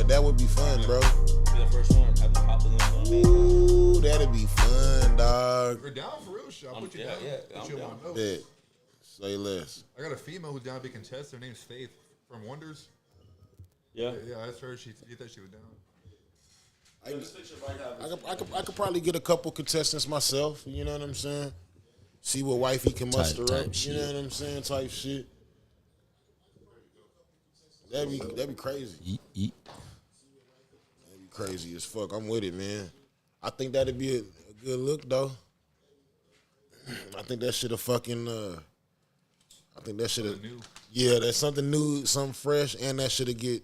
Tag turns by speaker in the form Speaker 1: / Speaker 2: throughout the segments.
Speaker 1: that would be fun, bro.
Speaker 2: Be the first one, have them pop balloons on me.
Speaker 1: Ooh, that'd be fun, dog.
Speaker 3: You're down for real shit. I'll put you down.
Speaker 2: Yeah,
Speaker 3: Put you
Speaker 2: I'm
Speaker 3: on
Speaker 2: down.
Speaker 3: note.
Speaker 1: Bet. Say less.
Speaker 3: I got a female who's down to be contestant. Her name's Faith from Wonders.
Speaker 2: Yeah.
Speaker 3: Yeah, I asked her. She thought she was down.
Speaker 1: I could probably get a couple contestants myself. You know what I'm saying? See what wifey can muster
Speaker 2: Type
Speaker 1: up.
Speaker 2: shit.
Speaker 1: You know what I'm saying? Type shit. That'd be crazy.
Speaker 2: Yeet.
Speaker 1: That'd be crazy as fuck. I'm with it, man. I think that'd be a good look, though. I think that should have fucking. I think that should have. Yeah, that's something new, something fresh, and that should have get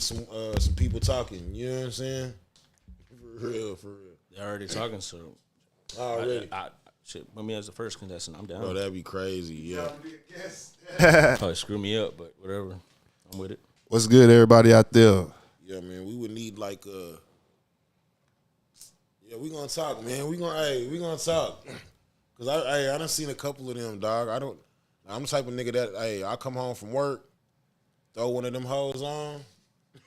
Speaker 1: some people talking. You know what I'm saying? For real.
Speaker 2: They're already talking, so
Speaker 1: Already.
Speaker 2: shit, put me as the first contestant. I'm down.
Speaker 1: Bro, that'd be crazy. Yeah.
Speaker 2: Probably screw me up, but whatever. I'm with it.
Speaker 4: What's good, everybody out there?
Speaker 1: Yeah, man. We would need like yeah, we gonna talk, man. We gonna talk. Cause I done seen a couple of them, dog. I'm the type of nigga that I come home from work, throw one of them hoes on,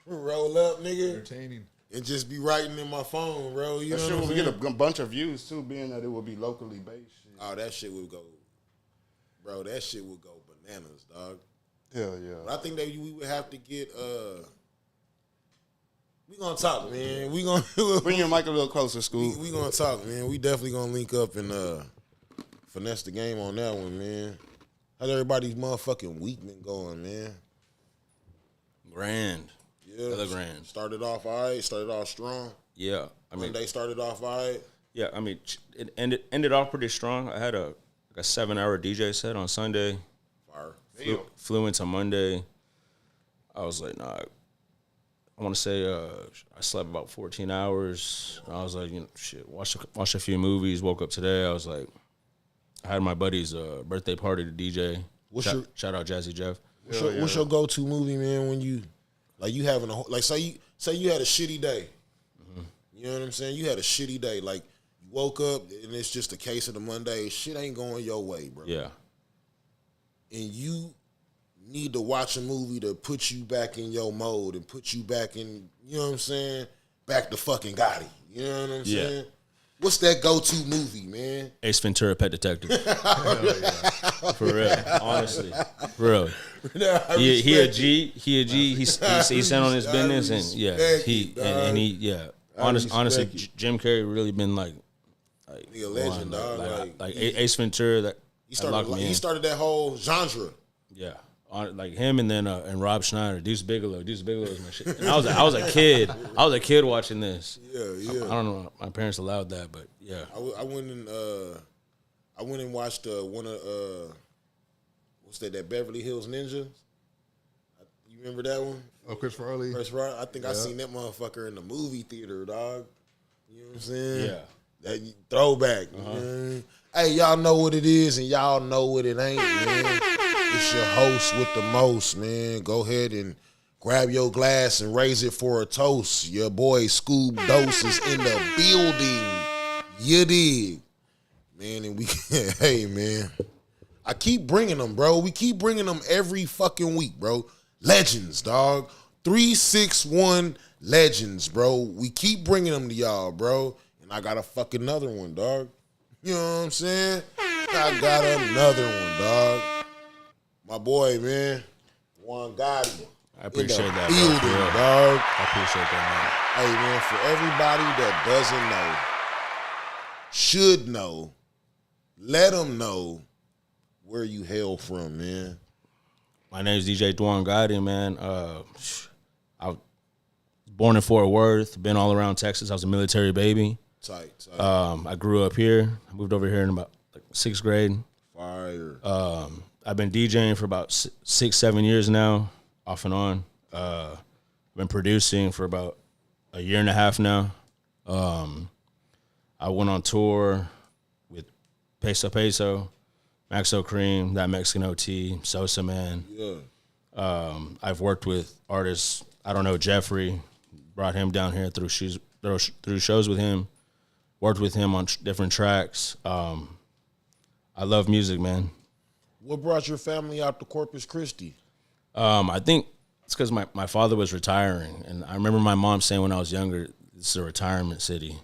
Speaker 1: roll up, nigga,
Speaker 3: Entertaining.
Speaker 1: and just be writing in my phone, bro. You
Speaker 4: That
Speaker 1: know
Speaker 4: shit
Speaker 1: what I'm
Speaker 4: will
Speaker 1: saying?
Speaker 4: get a bunch of views too, being that it will be locally based. Shit.
Speaker 1: Oh, that shit would go, bro. That shit would go bananas, dog.
Speaker 4: Hell yeah.
Speaker 1: But I think that we would have to get. We gonna talk, man. We gonna
Speaker 4: Bring your mic a little closer, Skub.
Speaker 1: we gonna talk, man. We definitely gonna link up and finesse the game on that one, man. How's everybody's motherfucking week been going, man?
Speaker 2: Grand.
Speaker 1: Yeah,
Speaker 2: Hella grand.
Speaker 1: Started off all right. Started off strong.
Speaker 2: Yeah. I mean,
Speaker 1: Monday started off all right.
Speaker 2: yeah. I mean, it ended off pretty strong. I had a 7-hour DJ set on Sunday.
Speaker 1: Fire.
Speaker 2: Flew into Monday. I was like, nah. I want to say I slept about 14 hours. I was like, shit. Watched a few movies. Woke up today. I was like, I had my buddy's birthday party to DJ. Shout out Jazzy Jeff.
Speaker 1: What's your go-to movie, man? When you having say you had a shitty day.
Speaker 2: Mm-hmm.
Speaker 1: You know what I'm saying? You had a shitty day. Like you woke up and it's just a case of the Monday. Shit ain't going your way, bro.
Speaker 2: Yeah.
Speaker 1: And you need to watch a movie to put you back in your mode and put you back in, you know what I'm saying? Back to fucking Gotti. You know what I'm
Speaker 2: Yeah.
Speaker 1: saying? What's that go-to movie, man?
Speaker 2: Ace Ventura, Pet Detective. For real, honestly, for real. He a G. He's stand on his business, and yeah, honestly, Jim Carrey really been like
Speaker 1: He a legend, dog.
Speaker 2: Like Ace Ventura. That
Speaker 1: he started that whole genre.
Speaker 2: Yeah. Like him and then and Rob Schneider, Deuce Bigelow. Deuce Bigelow is my shit. And I was a kid. I was a kid watching this.
Speaker 1: Yeah.
Speaker 2: I don't know. My parents allowed that, but yeah.
Speaker 1: I went and watched one of what's that Beverly Hills Ninja. You remember that one?
Speaker 3: Oh, Chris Farley.
Speaker 1: I think I seen that motherfucker in the movie theater, dog. You know what I'm saying?
Speaker 2: Yeah.
Speaker 1: That throwback. You know what I mean? Hey, y'all know what it is and y'all know what it ain't, man. It's your host with the most, man. Go ahead and grab your glass and raise it for a toast. Your boy Skub Dose is in the building. You dig? Man, and we, hey, man. I keep bringing them, bro. We keep bringing them every fucking week, bro. Legends, dog. 361 Legends, bro. We keep bringing them to y'all, bro. And I got a fucking another one, dog. You know what I'm saying? I got another one, dog. My boy, man, Duan Gotti.
Speaker 2: I appreciate that,
Speaker 1: building,
Speaker 2: bro.
Speaker 1: dog.
Speaker 2: I appreciate that,
Speaker 1: Hey, man, for everybody that doesn't know, should know, let them know where you hail from, man.
Speaker 2: My name is DJ Duan Gotti, man. I was born in Fort Worth, been all around Texas. I was a military baby.
Speaker 1: Tight.
Speaker 2: I grew up here. I moved over here in about sixth grade.
Speaker 1: Fire.
Speaker 2: I've been DJing for about 6-7 years now, off and on. Been producing for about a year and a half now. I went on tour with Peso, Maxo Cream, That Mexican OT, Sosa Man.
Speaker 1: Yeah.
Speaker 2: I've worked with artists. I don't know, Jeffrey. Brought him down here through shows with him. Worked with him on different tracks. I love music, man.
Speaker 1: What brought your family out to Corpus Christi?
Speaker 2: I think It's because my father was retiring, and I remember my mom saying when I was younger, "This is a retirement city."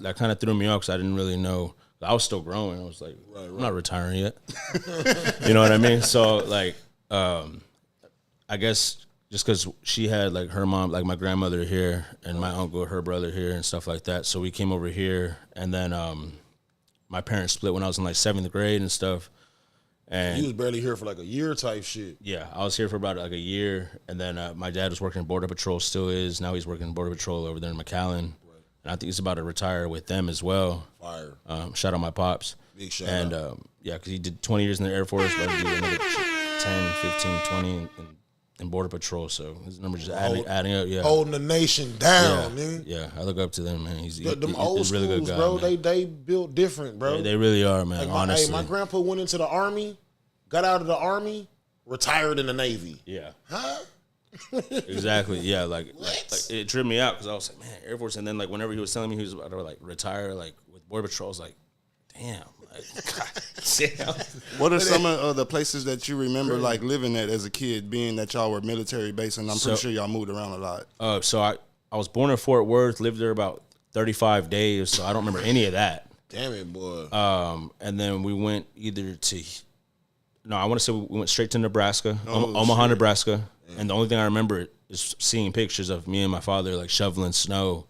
Speaker 2: That kind of threw me off because I didn't really know. I was still growing. I was like, I'm not retiring yet. You know what I mean? So like, I guess just because she had like her mom, like my grandmother here, and my uncle, her brother here, and stuff like that. So we came over here, and then my parents split when I was in like 7th grade and stuff. And
Speaker 1: You was barely here for like a year type shit.
Speaker 2: yeah, I was here for about like a year, and then my dad was working Border Patrol, still is. Now he's working Border Patrol over there in McAllen, and I think he's about to retire with them as well.
Speaker 1: Fire.
Speaker 2: Shout out my pops.
Speaker 1: Big shout
Speaker 2: And
Speaker 1: out.
Speaker 2: yeah, because he did 20 years in the Air Force, but he did another 10, 15, 20 in Border Patrol. So his numbers just adding up. Yeah,
Speaker 1: Holding the nation down, nigga.
Speaker 2: yeah, I look up to them, man. He's
Speaker 1: Them old
Speaker 2: a really good
Speaker 1: schools,
Speaker 2: guy,
Speaker 1: bro,
Speaker 2: man.
Speaker 1: they built different, bro.
Speaker 2: They really are, man.
Speaker 1: Like
Speaker 2: honestly,
Speaker 1: my grandpa went into the Army, got out of the Army, retired in the Navy.
Speaker 2: yeah.
Speaker 1: Huh?
Speaker 2: Exactly. Yeah. Like
Speaker 1: What?
Speaker 2: it tripped me out because I was like, man, Air Force. And then like whenever he was telling me he was about to like retire, like with Border Patrol, I was like, damn. Like, God damn.
Speaker 4: What are some of the places that you remember like living at as a kid, being that y'all were military based, and I'm pretty sure y'all moved around a lot.
Speaker 2: So I was born in Fort Worth, lived there about 35 days, so I don't remember any of that.
Speaker 1: Damn it, boy.
Speaker 2: And then we went I want to say we went straight to Nebraska,
Speaker 4: Oh,
Speaker 2: Omaha,
Speaker 4: shit.
Speaker 2: Nebraska. And the only thing I remember is seeing pictures of me and my father like shoveling snow.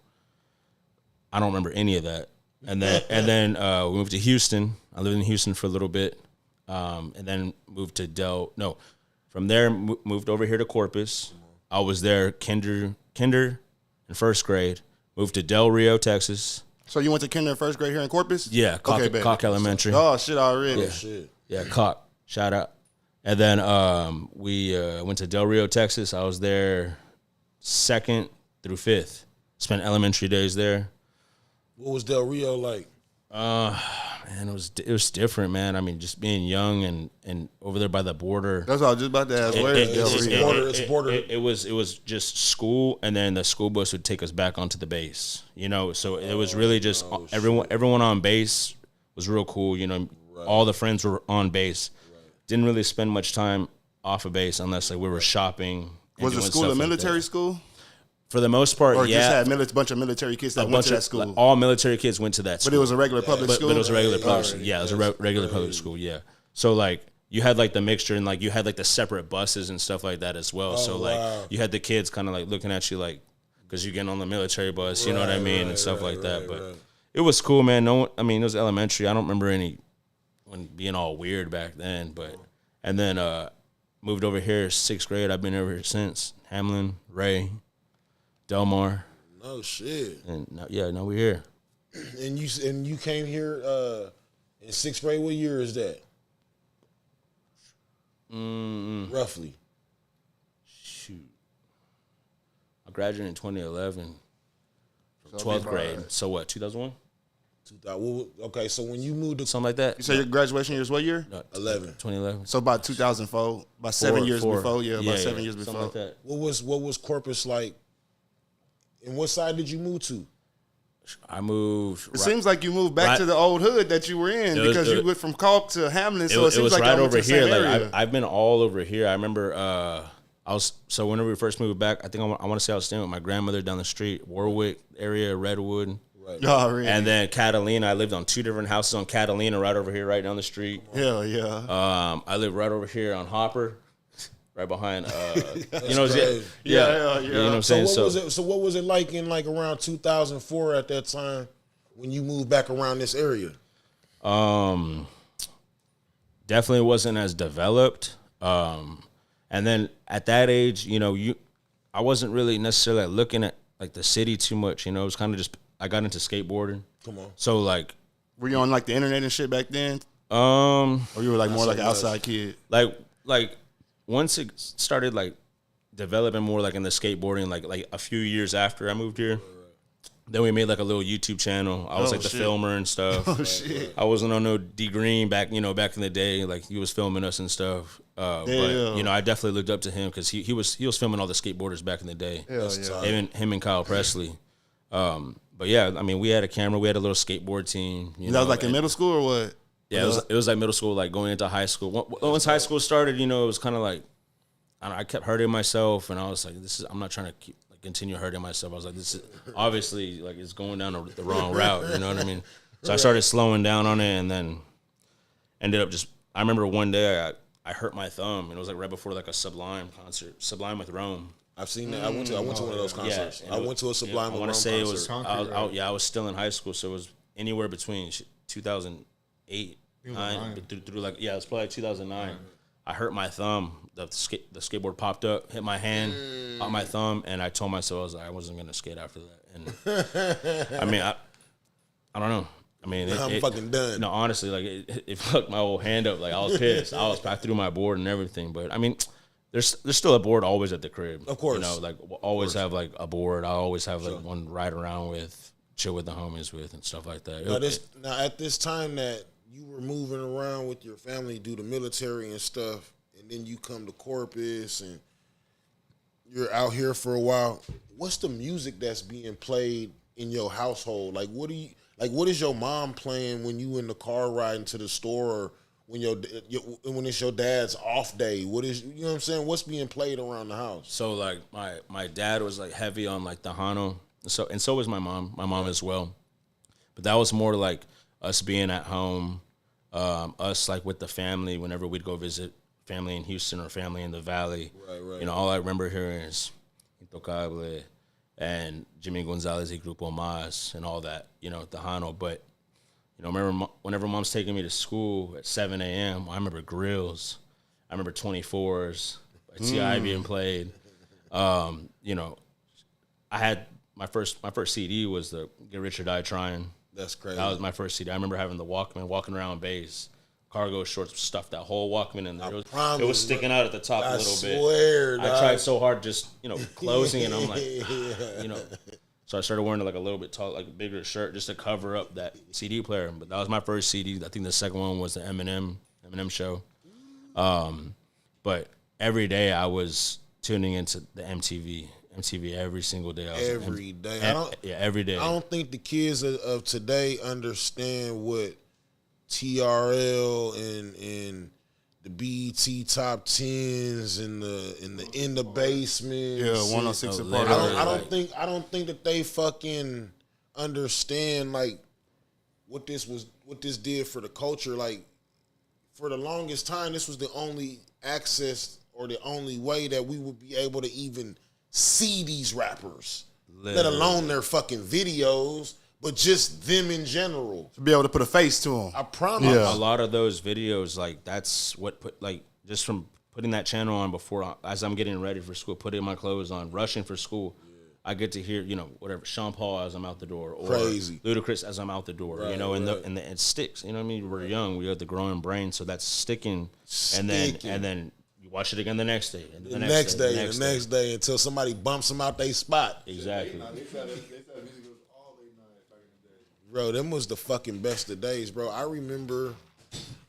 Speaker 2: I don't remember any of that. And then we moved to Houston. I lived in Houston for a little bit, and then moved to from there moved over here to Corpus. I was there kinder and 1st grade. Moved to Del Rio, Texas.
Speaker 4: So you went to kinder and 1st grade here in Corpus?
Speaker 2: Yeah,
Speaker 4: bet.
Speaker 2: Cock Elementary.
Speaker 4: Oh shit, already.
Speaker 2: Yeah.
Speaker 1: Shit.
Speaker 2: Yeah, Cock. Shout out. And then we went to Del Rio, Texas. I was there 2nd through 5th. Spent elementary days there.
Speaker 1: What was Del Rio like?
Speaker 2: Man, it was different, man. I mean, just being young and over there by the border.
Speaker 4: That's what I was just about to ask. Where is Del Rio?
Speaker 1: It's border.
Speaker 2: It was just school, and then the school bus would take us back onto the base. You know, so it was really just everyone on base was real cool. You know, all the friends were on base. Didn't really spend much time off of base unless like we were shopping. And
Speaker 4: Was the
Speaker 2: doing
Speaker 4: school a
Speaker 2: stuff like
Speaker 4: military
Speaker 2: that.
Speaker 4: school?
Speaker 2: For the most part,
Speaker 4: Or
Speaker 2: yeah.
Speaker 4: just had a bunch of military kids that
Speaker 2: A
Speaker 4: went
Speaker 2: bunch
Speaker 4: to that
Speaker 2: of
Speaker 4: school?
Speaker 2: like, all military kids went to that school.
Speaker 4: But it was a regular public school?
Speaker 2: But it was a regular public
Speaker 1: already.
Speaker 2: school. Yeah, it was a regular public school, yeah. So, like, you had, like, the mixture and, like, you had, like, the separate buses and stuff like that as well. So, like,
Speaker 1: wow.
Speaker 2: you had the kids kind of, like, looking at you, like, because you're getting on the military bus, you know what I mean, and stuff like that. But it was cool, man. It was elementary. I don't remember when being all weird back then. But and then moved over here 6th grade. I've been over here since. Hamlin, Ray, Delmar.
Speaker 1: No shit.
Speaker 2: And now we're here.
Speaker 1: And you came here in 6th grade. What year is that? Roughly.
Speaker 2: Shoot. I graduated in 2011 from
Speaker 4: So
Speaker 2: 12th grade. So what, 2001?
Speaker 1: 2000. Okay, so when you moved to
Speaker 2: Something like that?
Speaker 4: You say your graduation year is what year?
Speaker 2: No,
Speaker 1: 11.
Speaker 2: 2011.
Speaker 4: So about 2004, about 7 years
Speaker 2: Four.
Speaker 4: before. Yeah, about 7 years
Speaker 2: something
Speaker 4: before.
Speaker 2: like that.
Speaker 1: what was Corpus like? And what side did you move to?
Speaker 2: I moved.
Speaker 4: It seems like you moved back
Speaker 2: Right.
Speaker 4: to the old hood that you were in
Speaker 2: was-
Speaker 4: because you went from Calk to Hamlin. So it,
Speaker 2: it
Speaker 4: seems
Speaker 2: was
Speaker 4: like
Speaker 2: right
Speaker 4: y'all went
Speaker 2: over
Speaker 4: to the
Speaker 2: here.
Speaker 4: same
Speaker 2: Like
Speaker 4: area.
Speaker 2: I've been all over here. I remember so whenever we first moved back, I think I want to say I was staying with my grandmother down the street, Warwick area, Redwood.
Speaker 4: Y'all really?
Speaker 2: And then Catalina, I lived on 2 different houses on Catalina, right over here, right down the street.
Speaker 4: Hell yeah.
Speaker 2: I live right over here on Hopper, right behind.
Speaker 1: crazy.
Speaker 2: You know
Speaker 4: Yeah.
Speaker 2: You know what I'm saying?
Speaker 1: So what was it like in like around 2004 at that time when you moved back around this area?
Speaker 2: Definitely wasn't as developed. And then at that age, I wasn't really necessarily looking at like the city too much. It was kind of just I got into skateboarding.
Speaker 1: Come on.
Speaker 2: So like,
Speaker 4: Were you on like the internet and shit back then?
Speaker 2: Or
Speaker 4: you were like more like an
Speaker 1: much.
Speaker 4: outside kid?
Speaker 2: like once it started like developing more like in the skateboarding, like a few years after I moved here. Then we made like a little YouTube channel. I was
Speaker 4: Oh,
Speaker 2: like the
Speaker 4: shit.
Speaker 2: filmer and stuff.
Speaker 4: Oh shit.
Speaker 2: I wasn't on no D Green back in the day. Like he was filming us and stuff. But I definitely looked up to him because he was filming all the skateboarders back in the day.
Speaker 4: Hell yeah.
Speaker 2: Him and Kyle Presley. But yeah, I mean, we had a camera. We had a little skateboard team.
Speaker 4: That was like in middle school or what?
Speaker 2: Yeah, it was like middle school, like going into high school. Once high school started, it was kind of like I kept hurting myself, and I was like, I'm not trying to continue hurting myself. I was like, this is obviously like it's going down the wrong route. You know what I mean? So I started slowing down on it, and then ended up I remember one day I hurt my thumb, and it was like right before like a Sublime concert, Sublime with Rome.
Speaker 1: I've seen that. I went to one of those concerts.
Speaker 2: Yeah,
Speaker 1: I went to a Sublime with Rome concert.
Speaker 2: I want to say it was, I was still in high school, so it was anywhere between 2008, 9, through like, it was probably like 2009. I hurt my thumb. The skateboard popped up, hit my hand, on my thumb, and I told myself I wasn't gonna skate after that. And I mean, I don't know. I mean,
Speaker 1: I'm fucking done.
Speaker 2: No, honestly, like it fucked my whole hand up. Like I was pissed. I threw my board and everything. But I mean, there's still a board always at the crib.
Speaker 1: Of course,
Speaker 2: you know, like we'll always have like a board. I always have like one ride around with, chill with the homies with, and stuff like that.
Speaker 1: Now at this time that you were moving around with your family due to military and stuff, and then you come to Corpus and you're out here for a while. What's the music that's being played in your household? Like, what is your mom playing when you in the car riding to the store, or when when it's your dad's off day? What is, you know what I'm saying? What's being played around the house? So
Speaker 2: like my dad was like heavy on like Tejano, so was my mom as well. But that was more like us being at home, us like with the family whenever we'd go visit family in Houston or family in the Valley. Right. You know, all I remember hearing is Intocable and Jimmy Gonzalez y Grupo Mas and all that, you know, Tejano. But, you know, remember whenever mom's taking me to school at 7 a.m., I remember Grills. I remember 24s, T.I. being played. You know, I had my first CD was the Get Rich or Die Trying.
Speaker 1: That's crazy.
Speaker 2: That was my first CD. I remember having the Walkman, walking around bass, cargo shorts, stuffed that whole Walkman in there. It was sticking out at the top a little bit.
Speaker 1: I swear,
Speaker 2: I tried so hard just, you know, closing it. I'm like, you know. So I started wearing like a little bit tall, like a bigger shirt just to cover up that CD player. But that was my first CD. I think the second one was the Eminem show. But every day I was tuning into the MTV every single day.
Speaker 1: Every day.
Speaker 2: Every day.
Speaker 1: I don't think the kids of today understand what TRL and the BET top 10s and the in the basement.
Speaker 4: Yeah, 106 apart.
Speaker 1: I don't think that they fucking understand like what this did for the culture. Like, for the longest time, this was the only access or the only way that we would be able to even see these rappers, let alone their fucking videos, but just them in general.
Speaker 4: To be able to put a face to them.
Speaker 1: I promise.
Speaker 2: Yeah. A lot of those videos, like, that's what just from putting that channel on before, as I'm getting ready for school, putting my clothes on, rushing for school, I get to hear, you know, whatever, Sean Paul as I'm out the door, or
Speaker 1: Crazy.
Speaker 2: Ludacris as I'm out the door, you know, and it sticks. You know what I mean? We're young, we have the growing brain, so that's sticking. And then you watch it again the next day, and the next day
Speaker 1: until somebody bumps them out their spot.
Speaker 2: Exactly.
Speaker 3: They said music was all late night back in the day.
Speaker 1: Bro, them was the fucking best of days, bro. I remember.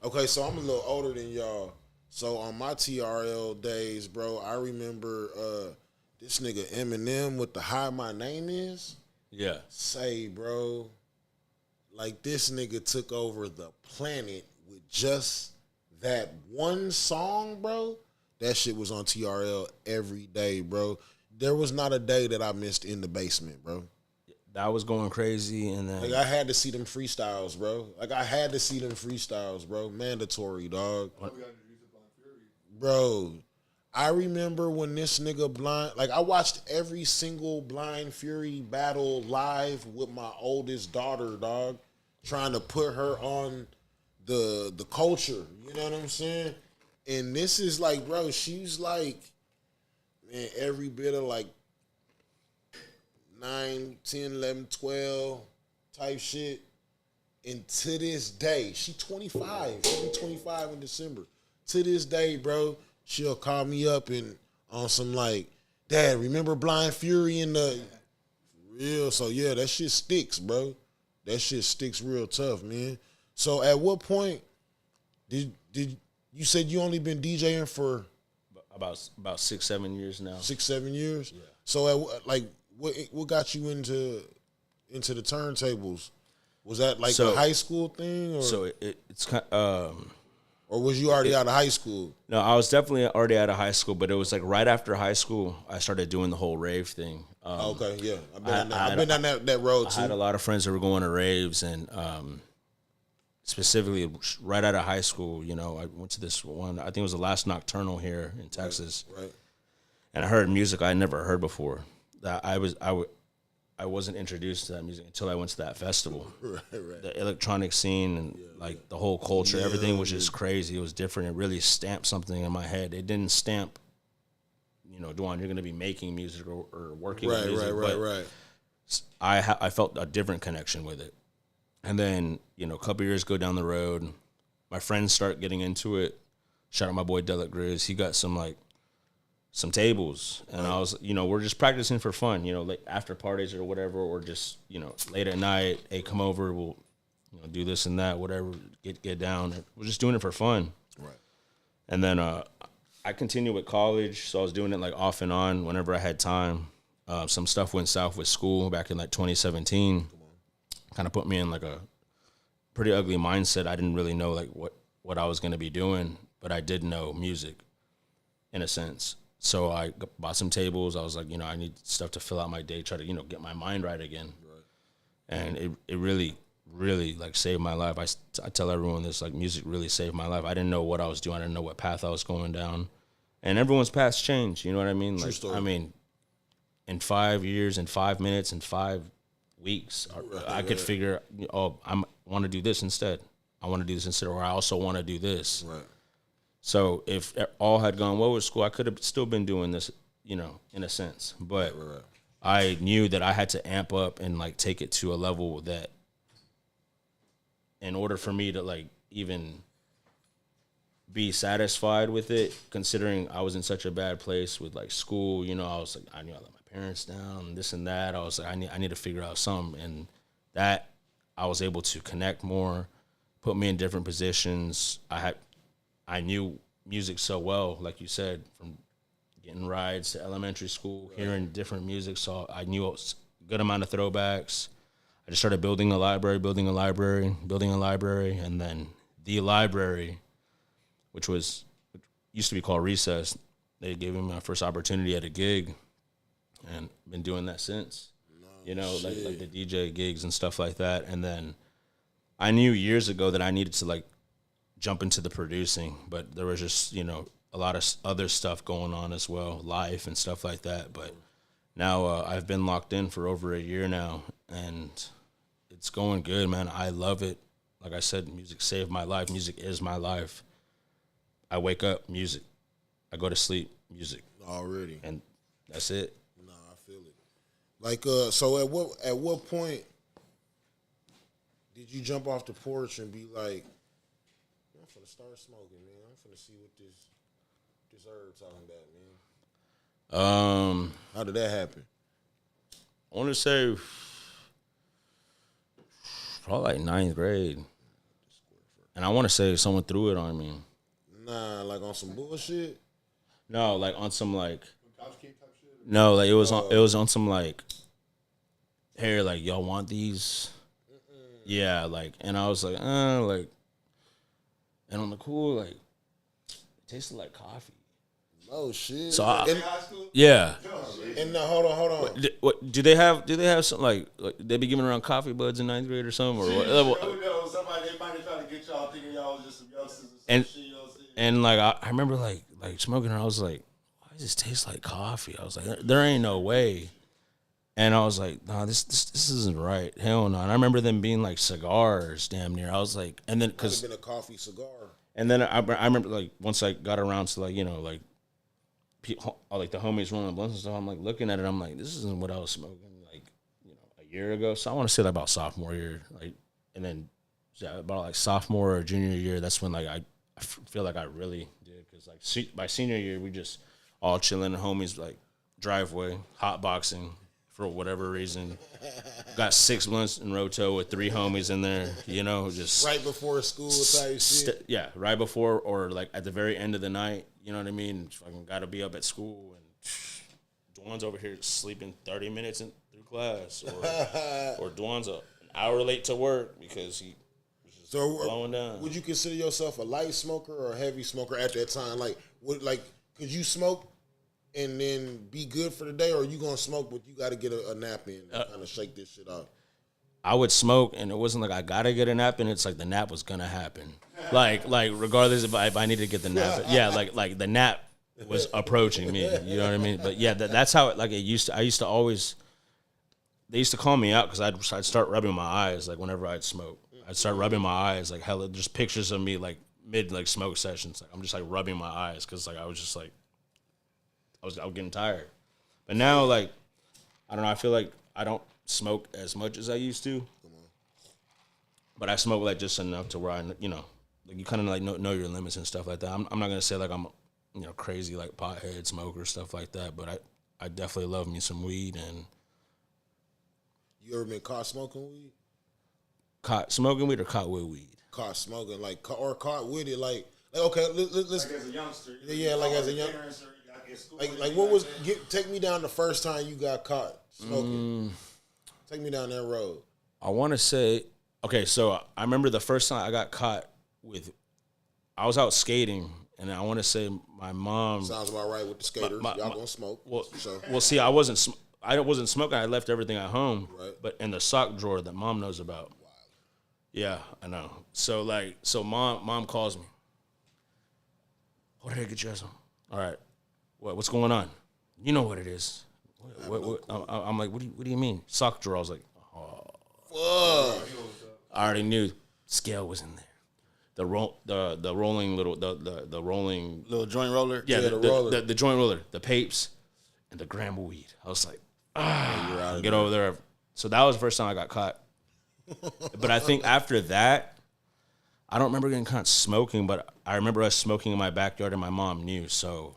Speaker 1: Okay, so I'm a little older than y'all. So on my TRL days, bro, I remember this nigga Eminem with the Hi My Name Is.
Speaker 2: Yeah.
Speaker 1: Say, bro, like this nigga took over the planet with just that one song, bro. That shit was on TRL every day, bro. There was not a day that I missed In the Basement, bro.
Speaker 2: That was going crazy, and then
Speaker 1: like I had to see them freestyles, bro. Mandatory, dog. Bro, I remember when this nigga Blind, like I watched every single Blind Fury battle live with my oldest daughter, dog, trying to put her on the culture. You know what I'm saying? And this is like, bro, she's like, man, every bit of like 9, 10, 11, 12 type shit. And to this day, she 25. She'll be 25 in December. To this day, bro, she'll call me up and on some like, Dad, remember Blind Fury in the real? So yeah, that shit sticks, bro. That shit sticks real tough, man. So at what point did you said you only been DJing for
Speaker 2: about 6-7 years now? 6-7
Speaker 1: years?
Speaker 2: Yeah.
Speaker 1: So at like what got you into the turntables? Was that like a high school thing, or
Speaker 2: so it's kind
Speaker 1: Or was you already out of high school?
Speaker 2: No, I was definitely already out of high school, but it was like right after high school, I started doing the whole rave thing.
Speaker 1: Okay, yeah. I've been down that road, too.
Speaker 2: I had a lot of friends that were going to raves, and specifically right out of high school, you know, I went to this one, I think it was the last Nocturnal here in Texas.
Speaker 1: Right.
Speaker 2: And I heard music I never heard before. That I wasn't introduced to that music until I went to that festival.
Speaker 1: Right.
Speaker 2: The electronic scene and like the whole culture, everything was just crazy. It was different. It really stamped something in my head. It didn't stamp, you know, Duan, you're going to be making music or working with music.
Speaker 1: Right.
Speaker 2: I felt a different connection with it. And then, you know, a couple years go down the road, my friends start getting into it. Shout out my boy Delic Grizz. He got some tables, and I was, you know, we're just practicing for fun, you know, like after parties or whatever, or just, you know, late at night, hey, come over, we'll, you know, do this and that, whatever, get down. We're just doing it for fun.
Speaker 1: Right.
Speaker 2: And then I continued with college, so I was doing it like off and on whenever I had time. Some stuff went south with school back in like 2017. Kind of put me in like a pretty ugly mindset. I didn't really know like what I was going to be doing, but I did know music in a sense. So I bought some tables. I was like, you know, I need stuff to fill out my day, try to, you know, get my mind right again. Right. And it really, really, like, saved my life. I tell everyone this, like, music really saved my life. I didn't know what I was doing. I didn't know what path I was going down. And everyone's paths change, you know what I mean? Like, I mean, in 5 years, in 5 minutes, in 5 weeks, I could figure, oh, I want to do this instead. I want to do this instead, or I also want to do this.
Speaker 1: Right.
Speaker 2: So if all had gone well with school, I could have still been doing this, you know, in a sense. But I knew that I had to amp up and, like, take it to a level that in order for me to, like, even be satisfied with it, considering I was in such a bad place with, like, school, you know, I was like, I knew I let my parents down, this and that. I was like, I need to figure out something. And that I was able to connect more, put me in different positions. I knew music so well, like you said, from getting rides to elementary school, hearing different music. So I knew a good amount of throwbacks. I just started building a library, and then the library, which used to be called Recess. They gave me my first opportunity at a gig, and been doing that since. You know, like the DJ gigs and stuff like that. And then I knew years ago that I needed to, like, jump into the producing, but there was just, you know, a lot of other stuff going on as well, life and stuff like that. But now I've been locked in for over a year now, and it's going good, man. I love it. Like I said, music saved my life. Music is my life. I wake up, music. I go to sleep, music.
Speaker 1: Already.
Speaker 2: And that's it.
Speaker 1: No, I feel it. Like, so at what point did you jump off the porch and be like, I'm finna start smoking, man. I'm finna see what this herb talking about, man. How did that happen?
Speaker 2: I want to say probably like 9th grade. And I want to say someone threw it on me.
Speaker 1: Nah, like on some bullshit?
Speaker 2: No, like on some like no, like it was on some like, hey, like, y'all want these? Yeah, like, and I was like, like, and on the cool, like, it tasted like coffee.
Speaker 1: Oh shit!
Speaker 2: So yeah.
Speaker 1: And hold on.
Speaker 2: What do they have? Do they have something like they be giving around coffee buds in 9th grade or something? Or what?
Speaker 4: Somebody they might have tried to get y'all thinking y'all was just some youngsters or some shit.
Speaker 2: And like I remember like smoking, and I was like, why does this taste like coffee? I was like, there ain't no way. And I was like, nah, this isn't right. Hell no. And I remember them being like cigars, damn near. I was like, and then because
Speaker 1: been a coffee cigar. And
Speaker 2: then I remember like once I got around to like, you know, like like the homies rolling blunts and stuff, I'm like looking at it, I'm like, this isn't what I was smoking like, you know, a year ago. So I want to say that about sophomore year, like, and then about like sophomore or junior year, that's when like I feel like I really did, because like by senior year we just all chilling, homies like driveway, hot boxing. For whatever reason, got 6 blunts in Roto with 3 homies in there, you know, just
Speaker 1: right before school type shit.
Speaker 2: Yeah, right before or like at the very end of the night, you know what I mean? Fucking got to be up at school, and Dwan's over here sleeping 30 minutes through class, or Dwan's an hour late to work because he was just
Speaker 1: So
Speaker 2: blowing down.
Speaker 1: would you consider yourself a light smoker or a heavy smoker at that time? Like, could you smoke and then be good for the day, or you gonna smoke but you got to get a nap in and kind of shake this shit off?
Speaker 2: I would smoke, and it wasn't like I gotta get a nap in. It's like the nap was gonna happen. Like regardless if I needed to get the nap. Yeah, like the nap was approaching me. You know what I mean? But yeah, that's how it used to. I used to always. They used to call me out because I'd start rubbing my eyes like whenever I'd smoke. I'd start rubbing my eyes like hella. Just pictures of me like mid like smoke sessions. Like I'm just like rubbing my eyes because like I was just like I was getting tired. But now like I don't know. I feel like I don't smoke as much as I used to. But I smoke like just enough to where like you kind of like know your limits and stuff like that. I'm not gonna say like I'm crazy like pothead smoker stuff like that. But I definitely love me some weed and.
Speaker 1: You ever been caught smoking weed?
Speaker 2: Caught smoking weed or caught with weed?
Speaker 1: Caught smoking, or caught with it, like okay, let's
Speaker 4: Like as a youngster.
Speaker 1: Yeah, like as a young. Like what was? Take me down the first time you got caught smoking. Take me down that road.
Speaker 2: I want to say, okay, so I remember the first time I got caught with, I was out skating, and I want to say my mom.
Speaker 1: Sounds about right with the skaters. Y'all gonna smoke.
Speaker 2: Well, see, I wasn't smoking. I left everything at home,
Speaker 1: right.
Speaker 2: But in the sock drawer that mom knows about. Wow. Yeah, I know. So mom calls me. What did I get you some? All right, what's going on? You know what it is. I'm like, what do you mean? Sock drawer. I was like, oh, fuck. I already knew scale was in there. The rolling little the rolling
Speaker 4: little joint roller.
Speaker 2: Yeah,
Speaker 1: the roller.
Speaker 2: The joint roller, the papes, and the gram of weed. I was like, get over there. So that was the first time I got caught. But I think after that, I don't remember getting caught smoking, but I remember us smoking in my backyard and my mom knew. So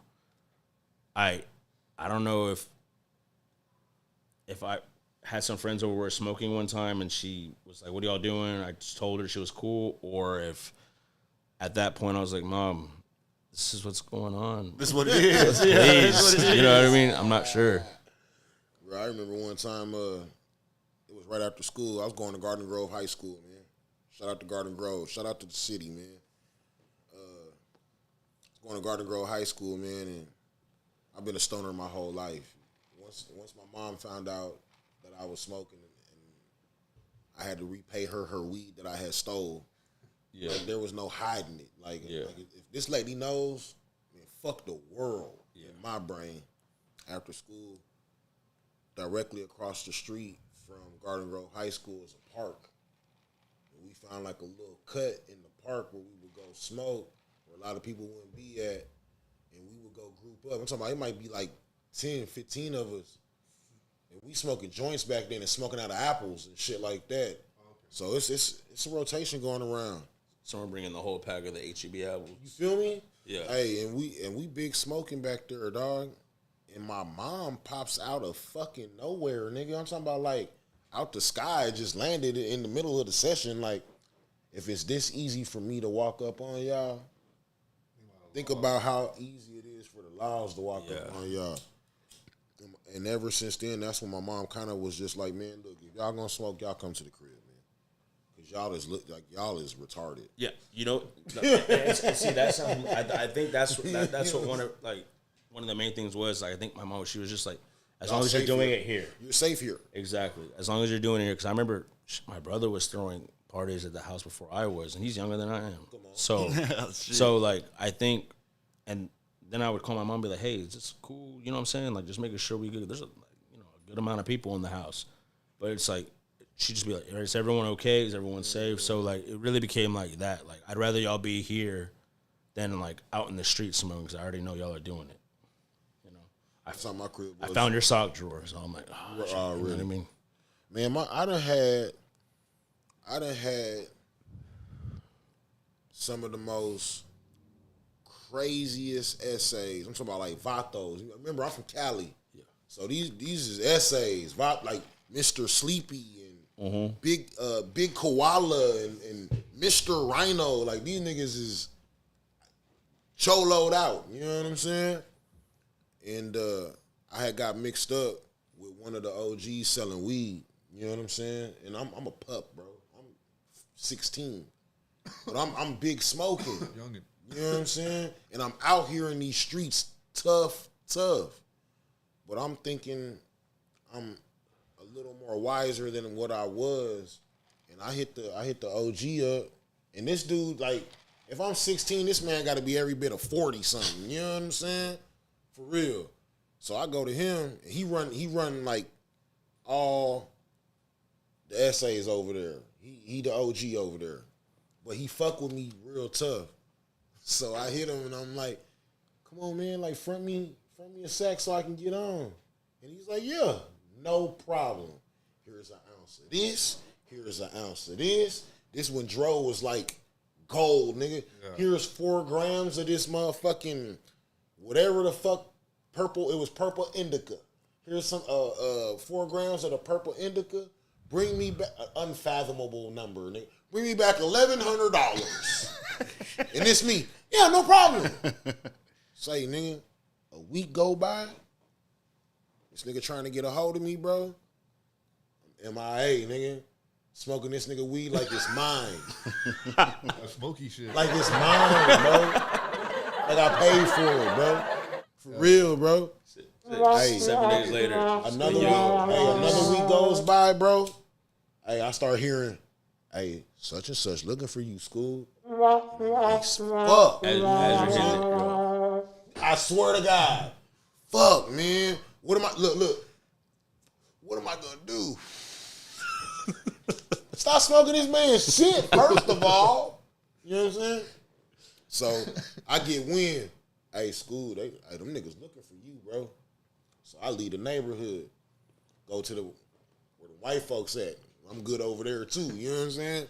Speaker 2: I don't know if I had some friends over were smoking one time and she was like, what are y'all doing? I just told her she was cool. Or if at that point I was like, Mom, this is what's going on.
Speaker 4: This is what it is.
Speaker 2: Please. You know what I mean? I'm not sure.
Speaker 1: I remember one time, it was right after school. I was going to Garden Grove High School, man. Shout out to Garden Grove. Shout out to the city, man. Going to Garden Grove High School, man, and I've been a stoner my whole life. Once my mom found out that I was smoking and I had to repay her weed that I had stole, like, there was no hiding it. Like if this lady knows, man, fuck the world in my brain. After school, directly across the street from Garden Grove High School is a park. And we found like a little cut in the park where we would go smoke, where a lot of people wouldn't be at, and we would go group up. I'm talking about it might be like 10, 15 of us. And we smoking joints back then and smoking out of apples and shit like that. Okay. So it's a rotation going around.
Speaker 2: Someone bringing the whole pack of the HEB apples.
Speaker 1: You feel me?
Speaker 2: Yeah.
Speaker 1: Hey, and we big smoking back there, dog. And my mom pops out of fucking nowhere, nigga. I'm talking about like out the sky, just landed in the middle of the session. Like, if it's this easy for me to walk up on y'all, think about how easy it is for the laws to walk up on y'all. And ever since then, that's when my mom kind of was just like, man, look, if y'all gonna smoke, y'all come to the crib, man. Because y'all is retarded.
Speaker 2: Yeah, see, that's something, I think that's what one of the main things was. Like, I think my mom, she was just like, as long as you're doing it here.
Speaker 1: You're safe here.
Speaker 2: Exactly. As long as you're doing it here. Because I remember my brother was throwing parties at the house before I was, and he's younger than I am. So like, I think, and then I would call my mom and be like, hey, is this cool? You know what I'm saying? Like, just making sure we good. There's a good amount of people in the house. But it's like, she'd just be like, is everyone okay? Is everyone safe? So, like, it really became like that. Like, I'd rather y'all be here than, like, out in the street smoking because I already know y'all are doing it. You know? I found your sock drawer, so I'm like, oh, shit,
Speaker 1: really?
Speaker 2: You know what I mean?
Speaker 1: Man, I done had some of the most craziest essays. I'm talking about like Vatos. Remember, I'm from Cali. Yeah. So these is essays. Like Mr. Sleepy and Big Koala and Mr. Rhino. Like, these niggas is choloed out. You know what I'm saying? And I had got mixed up with one of the OGs selling weed. You know what I'm saying? And I'm a pup, bro. I'm 16. but I'm big smoking.
Speaker 3: Youngin.
Speaker 1: You know what I'm saying? And I'm out here in these streets, tough. But I'm thinking I'm a little more wiser than what I was, and I hit the OG up, and this dude, like, if I'm 16, this man got to be every bit of 40 something. You know what I'm saying? For real. So I go to him, and he run like all the essays over there. He the OG over there, but he fuck with me real tough. So I hit him, and I'm like, "Come on, man, like front me a sack so I can get on." And he's like, "Yeah, no problem. Here's an ounce of this. Here's an ounce of this. This when Dro was like gold, nigga. Yeah. Here's 4 grams of this motherfucking whatever the fuck purple. It was purple indica. Here's some 4 grams of the purple indica. Bring me back an unfathomable number, nigga. Bring me back $1,100." And it's me. Yeah, no problem. Say, nigga, a week go by. This nigga trying to get a hold of me, bro. I'm MIA, nigga. Smoking this nigga weed like it's mine.
Speaker 3: That smoky shit.
Speaker 1: Like it's mine, bro. Like I paid for it, bro. For real, bro. Hey,
Speaker 2: 7 days later.
Speaker 1: Another week goes by, bro. Hey, I start hearing, hey, such and such looking for you, Skub. Fuck.
Speaker 2: As you're hitting it, bro.
Speaker 1: I swear to God. Fuck, man. What am I, look. What am I gonna do? Stop smoking this man's shit, first of all. You know what I'm saying? So I get wind. Hey, Skub, them niggas looking for you, bro. So I leave the neighborhood, go to where the white folks at. I'm good over there too, you know what I'm saying?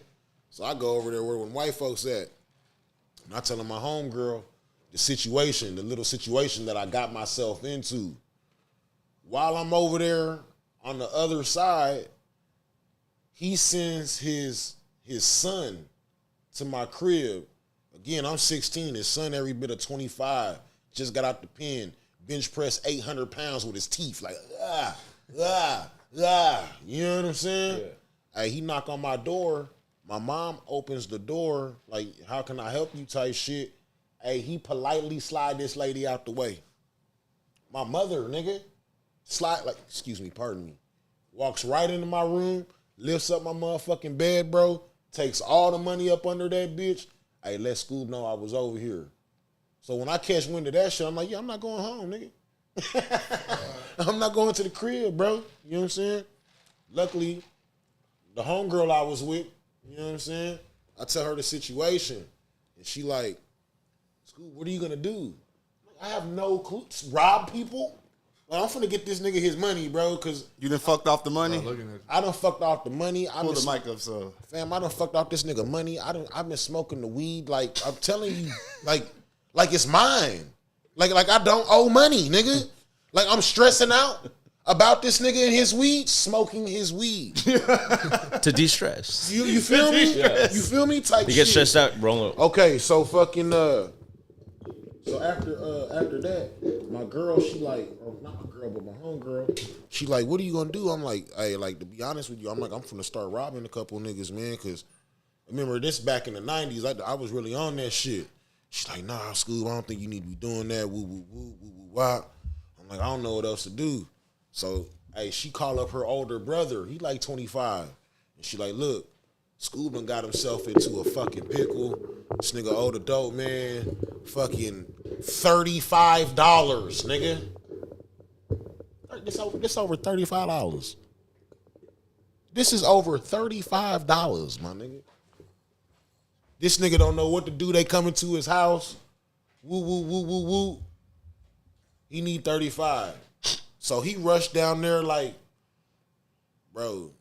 Speaker 1: So I go over there where the white folks at. And I tell my homegirl the little situation that I got myself into. While I'm over there on the other side, he sends his son to my crib. Again, I'm 16. His son every bit of 25. Just got out the pen. Bench press 800 pounds with his teeth. Like, You know what I'm saying? Yeah. Hey, he knock on my door. My mom opens the door. Like, how can I help you type shit. Hey, he politely slide this lady out the way. My mother, nigga, pardon me. Walks right into my room, lifts up my motherfucking bed, bro, takes all the money up under that bitch. Hey, let Skub know I was over here. So when I catch wind of that shit, I'm like, yeah, I'm not going home, nigga. I'm not going to the crib, bro. You know what I'm saying? Luckily, the homegirl I was with, you know what I'm saying? I tell her the situation, and she like, Skub, what are you gonna do? I have no clue. Rob people? Like, I'm finna get this nigga his money, bro, because...
Speaker 4: You done fucked off the money?
Speaker 1: I done fucked off the money.
Speaker 4: Pull the mic up, so...
Speaker 1: Fam, I done fucked off this nigga money. I've been smoking the weed, like, I'm telling you, like it's mine. Like I don't owe money, nigga. Like, I'm stressing out about this nigga and his weed, smoking his weed.
Speaker 2: To de-stress.
Speaker 1: You feel me? Yes. You feel me? Type shit.
Speaker 2: You get stressed out, roll up.
Speaker 1: Okay, so fucking... So after that, my girl, she like, or not my girl, but my homegirl, she like, what are you gonna do? I'm like, hey, like, to be honest with you, I'm finna start robbing a couple niggas, man, because remember this back in the 90s, I was really on that shit. She's like, nah, Skub, I don't think you need to be doing that, woo, woo, woo, woo, woo, wah. I'm like, I don't know what else to do. So, hey, she call up her older brother, he like 25, and she like, look, Skub done got himself into a fucking pickle. This nigga owed a dope man fucking $35, nigga. This over $35. This is over $35, my nigga. This nigga don't know what to do. They come into his house. Woo, woo, woo, woo, woo. He need 35. So he rushed down there like, bro,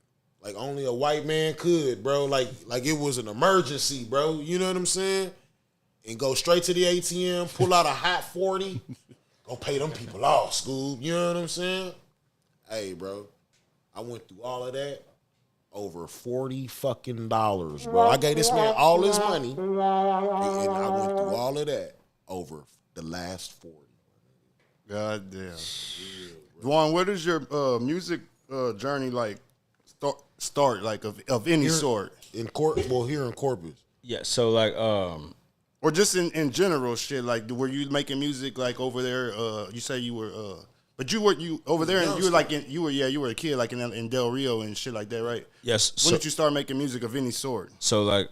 Speaker 1: like only a white man could, bro. Like it was an emergency, bro. You know what I'm saying? And go straight to the ATM, pull out a hot 40, go pay them people off, Skub. You know what I'm saying? Hey, bro, I went through all of that. Over $40 fucking dollars, bro. I gave this man all his money, and I went through all of that over the last 40.
Speaker 4: God damn. Yeah, Duan, where does your music journey like start like of any sort?
Speaker 1: Here in Corpus.
Speaker 2: Yeah, so like
Speaker 4: Or just in general shit, like were you making music like over there? You say you were, but you over there, and you were like you were a kid like in Del Rio and shit like that, right?
Speaker 2: yes.
Speaker 4: When did you start making music of any sort?
Speaker 2: So like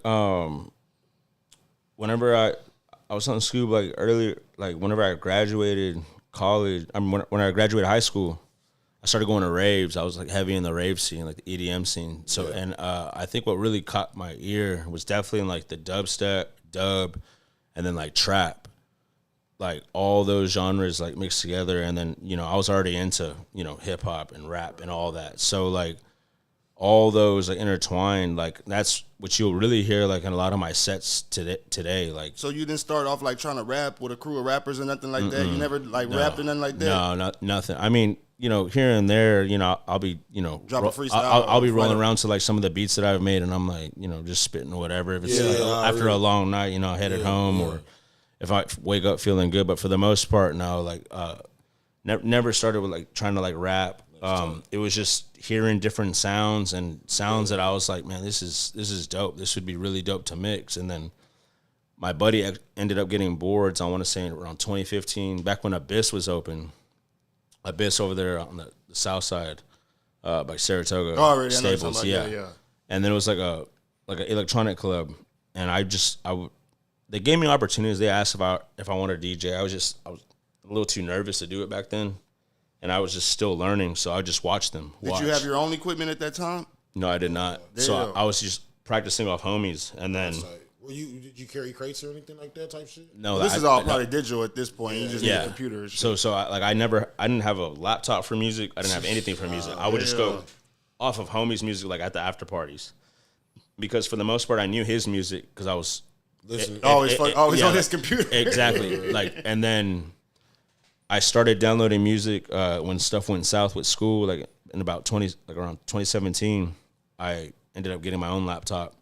Speaker 2: whenever I was on Skub like earlier, like whenever I graduated college, when I graduated high school, I started going to raves. I was like heavy in the rave scene, like the EDM scene. So and I think what really caught my ear was definitely in like the dubstep, dub, and then like trap, like all those genres like mixed together. And then I was already into hip hop and rap and all that. So like all those like intertwined, like that's what you'll really hear like in a lot of my sets today. Like,
Speaker 4: so you didn't start off like trying to rap with a crew of rappers or nothing like that. You never like rapped or nothing like that.
Speaker 2: No, nothing. I mean, here and there, I'll be,
Speaker 4: drop a freestyle.
Speaker 2: I'll be rolling around to like some of the beats that I've made, and I'm like, just spitting or whatever. If it's after a long night, headed home, or if I wake up feeling good. But for the most part, no, like never started with like trying to like rap. It was just hearing different sounds that I was like, man, this is dope. This would be really dope to mix. And then my buddy ended up getting boards. I want to say around 2015, back when Abyss was open. Abyss over there on the south side, by Saratoga.
Speaker 4: Oh, already,
Speaker 2: Staples,
Speaker 4: yeah.
Speaker 2: And then it was like an electronic club, and they gave me opportunities. They asked if I wanted to DJ. I was a little too nervous to do it back then. And I was just still learning, so I just watched them.
Speaker 4: Did you have your own equipment at that time?
Speaker 2: No, I did not. So I was just practicing off homies, and then.
Speaker 1: Did you carry crates or anything like that type shit?
Speaker 2: No,
Speaker 4: this is all probably digital at this point. You just need a computer. And shit.
Speaker 2: So I didn't have a laptop for music. I didn't have anything for music. I would just go off of homies' music, like at the after parties, because for the most part I knew his music because I was
Speaker 4: always on his computer.
Speaker 2: Exactly. Like, and then I started downloading music when stuff went south with school. Like in about around 2017, I ended up getting my own laptop.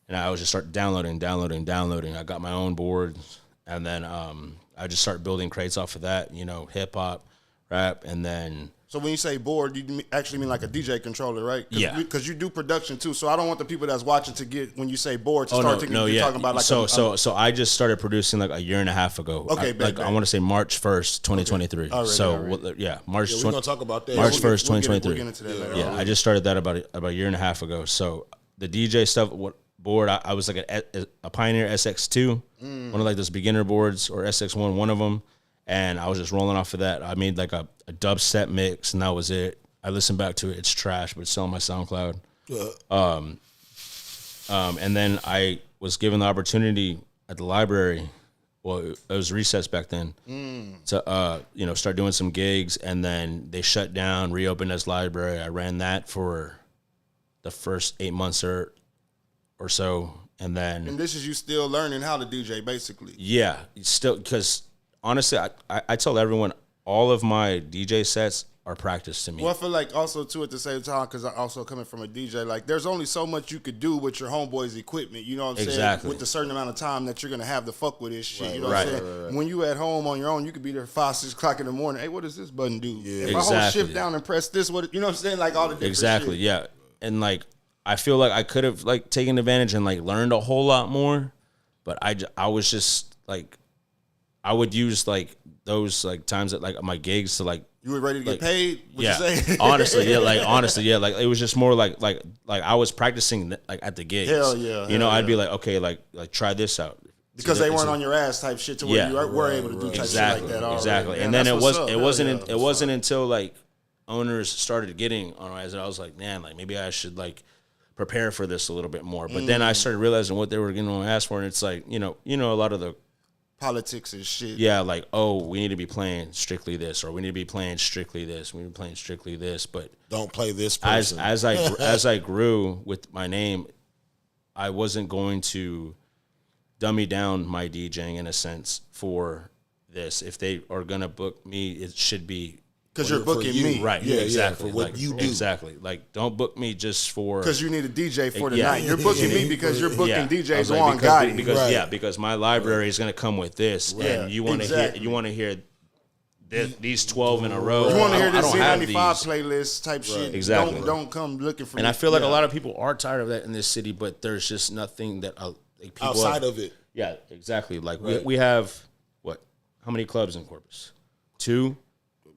Speaker 2: And I was just start downloading. I got my own boards, and then I just started building crates off of that. Hip hop, rap, and then.
Speaker 4: So when you say board, you actually mean like a DJ controller, right?
Speaker 2: Yeah.
Speaker 4: Because you do production too. So I don't want the people that's watching to get when you say board to start thinking you're talking about like.
Speaker 2: So I just started producing like a year and a half ago.
Speaker 4: Okay,
Speaker 2: I want to say March 1st, 2023.
Speaker 4: Okay.
Speaker 2: March.
Speaker 1: We're gonna talk about that.
Speaker 2: March 1st, 2023.
Speaker 4: We'll get into that later.
Speaker 2: Yeah, I just started that about a year and a half ago. So the DJ stuff, board, I was like a Pioneer SX2, one of like those beginner boards, or SX1, one of them, and I was just rolling off of that. I made like a dubstep mix, and that was it. I listened back to it. It's trash, but it's still on my SoundCloud. And then I was given the opportunity at the library. Well, it was recess back then to start doing some gigs, and then they shut down, reopened as library. I ran that for the first 8 months or so, and then.
Speaker 4: And this is you still learning how to DJ, basically.
Speaker 2: Yeah, still, because honestly, I tell everyone all of my DJ sets are practice to me.
Speaker 4: Well, I feel like also too at the same time, because I also coming from a DJ, like there's only so much you could do with your homeboy's equipment. You know what I'm saying? With the certain amount of time that you're gonna have to fuck with this shit. Right, you know what I'm saying? Right. When you at home on your own, you could be there 5, 6 o'clock in the morning. Hey, what does this button do? Yeah, if I hold shift down and press this, what you know what I'm saying? Like all the different
Speaker 2: shit. Yeah, and like. I feel like I could have like taken advantage and like learned a whole lot more, but I was just like, I would use like those like times at like my gigs to like.
Speaker 4: You were ready to get paid? What
Speaker 2: yeah,
Speaker 4: you say?
Speaker 2: honestly, like it was just more like I was practicing like at the gigs.
Speaker 4: Hell yeah,
Speaker 2: I'd be like, okay, like try this out.
Speaker 4: Because they weren't on your ass type shit to where you were able to do type shit like that. Already.
Speaker 2: Exactly, and then it wasn't until like owners started getting on my ass that I was like, man, like maybe I should like prepare for this a little bit more. But then I started realizing what they were getting on my ass for, and it's like, a lot of the
Speaker 4: politics and shit.
Speaker 2: Yeah, like, oh, we need to be playing strictly this, or we need to be playing strictly this, we need to be playing strictly this, but
Speaker 1: don't play this person.
Speaker 2: As I grew with my name, I wasn't going to dummy down my DJing in a sense for this. If they are gonna book me, it should be
Speaker 4: because you're booking me,
Speaker 2: right?
Speaker 1: Yeah,
Speaker 2: exactly.
Speaker 1: For what you do,
Speaker 2: exactly. Like, don't book me just for
Speaker 4: because you need a DJ for the night. You're booking me because you're booking DJs Duan
Speaker 2: Gotti. Because my library is going to come with this, and you want to hear these 12 in a row.
Speaker 4: You want to hear this Z95 playlist type shit.
Speaker 2: Exactly.
Speaker 4: Don't come looking for me.
Speaker 2: And I feel like a lot of people are tired of that in this city, but there's just nothing that like people
Speaker 1: outside of it.
Speaker 2: Yeah, exactly. Like we have what? How many clubs in Corpus? 2,